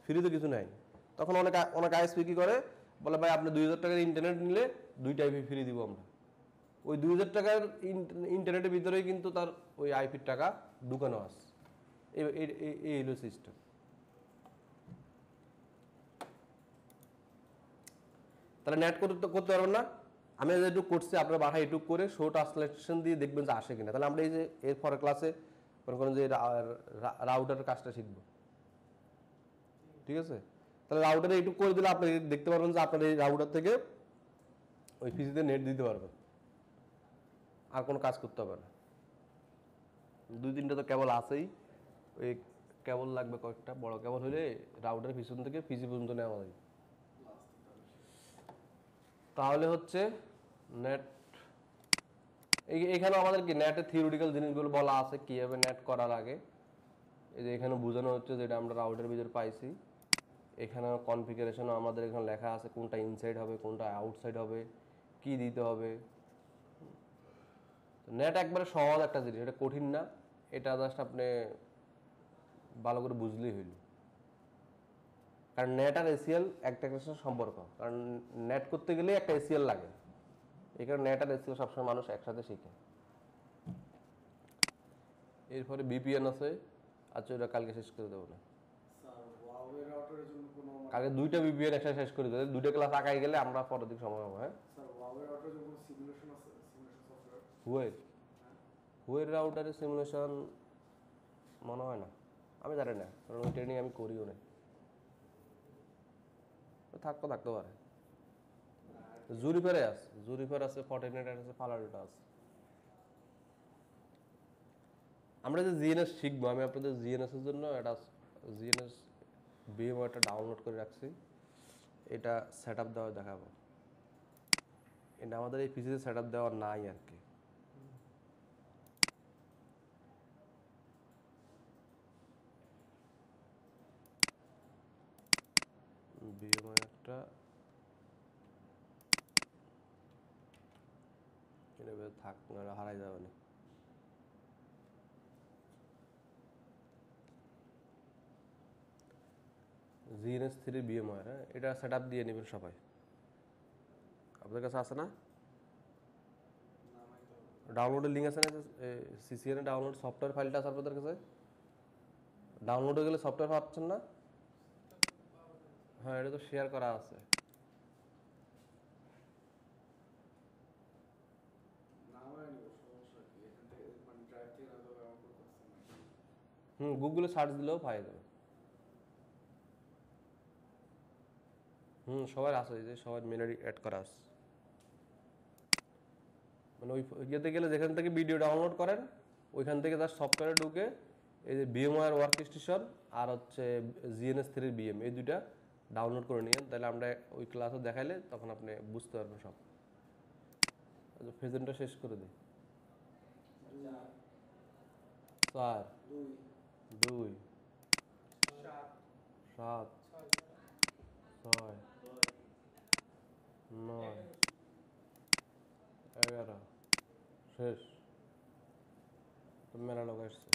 ফ্রি তো কিছু নাই। তখন অনেক আইএসপি কি করে, বলে ভাই আপনি 2000 টাকার ইন্টারনেট নিলে 2টা আইপি ফ্রি দিব আমরা। ওই 2000 টাকার ইন্টারনেটের ভিতরেই কিন্তু তার ওই আইপির টাকা ঢুকানো আছে। এই হলো সিস্টেম। তাহলে নেট করতে পারবেন না। আমি যেটুকু করছি আপনার বাসায় এটুকু করে শো ট্রান্সলেশন দিয়ে দেখবেন যে আসে কিনা। তাহলে আমরা এই যে এর পরের ক্লাসে মনে করেন যে রাউটারের কাজটা শিখবো, ঠিক আছে? তাহলে রাউটারে এইটুকু করে দিলে আপনি দেখতে পারবেন যে আপনার এই রাউটার থেকে ওই পিসিতে নেট দিতে পারবেন, আর কোনো কাজ করতে হবে না। 2-3টা তো কেবল আছেই, ওই কেবল লাগবে কয়েকটা, বড় কেবল হলে রাউটারের পিছন থেকে পিসি পর্যন্ত নেওয়া যায়। তাহলে হচ্ছে নেট এখানে আমাদের কি নেটের থিওরিটিক্যাল জিনিসগুলো বলা আছে কিভাবে নেট করার আগে। এই যে এখানে বোঝানো হচ্ছে যেটা আমরা রাউটারের ভিতর পাইছি। এখানে কনফিগারেশনও আমাদের এখানে লেখা আছে কোনটা ইনসাইড হবে কোনটা আউটসাইড হবে, কি দিতে হবে। নেট একবারে সহজ একটা জিনিস, এটা কঠিন না, এটা জাস্ট আপনি ভালো করে বুঝলেই হইল। কারণ নেট আর এসিএল একটা সাথে সম্পর্ক, কারণ নেট করতে গেলে একটা এসিএল লাগে, এই কারণে নেট আর এসিএল সবসময় মানুষ একসাথে শিখে। এরপরে বিপিএন আছে, আচ্ছা ওটা কালকে শেষ করে দেবো না, স্যার ওয়াওয়ের রাউটারের জন্য কোনো কালকে 2টা বিপিএন একসাথে শেষ করে দেবো, 2টা ক্লাস আগাই গেলে আমরা পরের দিক সময় হবে। হ্যাঁ, স্যার ওয়াওয়ের রাউটারের জন্য কোনো সিমুলেশন আছে, সিমুলেশন সফটওয়্যার? হুয়ের হুয়ের রাউটারের সিমুলেশন মনে হয় না, আমি জানি না, কারণ ওই ট্রেনিং আমি করিও না। থাকতে পারে। জুরিফার আছে, ফর্টিনেট আছে, ফালাডোটা আছে। আমরা যে জিএনএস শিখবো, আমি আপনাদের জিএনএস এর জন্য একটা জিএনএস ভিএমওয়ারটা ডাউনলোড করে রাখছি, এটা সেট আপ দেওয়া দেখাবো। এটা আমাদের এই পিসিতে সেট আপ দেওয়া নাই আর কি। ভিএমওয়ারটা এটা থাক না, হারাই যাবে না। জিএনএস3 ভিএমওয়ার, হ্যাঁ, এটা সেট আপ দিয়ে নেবেন সবাই। আপনাদের কাছে আছে না? ডাউনলোডের লিঙ্ক আছে না? সিসিএন এ ডাউনলোড সফটওয়্যার ফাইলটা আছে আপনাদের কাছে? ডাউনলোডে গেলে সফটওয়্যার পাচ্ছেন না? হ্যাঁ, এটা তো শেয়ার করা আছে। নামায় নিব, সমস্যা কি? এখান থেকে মানে ড্রাইভ থেকে না দেওয়া ব্যবহার করতে পারছি না। গুগলে সার্চ দিলেও পাই যাবে। সবার আছে, এই যে সবার মেল অ্যাড করা আছে। মানে ওই ইয়েতে গেলে যেখান থেকে ভিডিও ডাউনলোড করেন ওইখান থেকে জাস্ট সফটওয়্যারে ঢুকে এই যে ভিএমওয়ার ওয়ার্ক স্টেশন আর হচ্ছে জিএনএস3 বিএম, এই দুইটা ডাউনলোড করে নিন, তাহলে আমরা ওই ক্লাসে দেখাইলে তখন আপনি বুঝতে পারবেন সব। প্রেজেন্টটা শেষ করে দিই। 4 2 7 6 9 11 শেষ। তো মেলা লোক আসছে।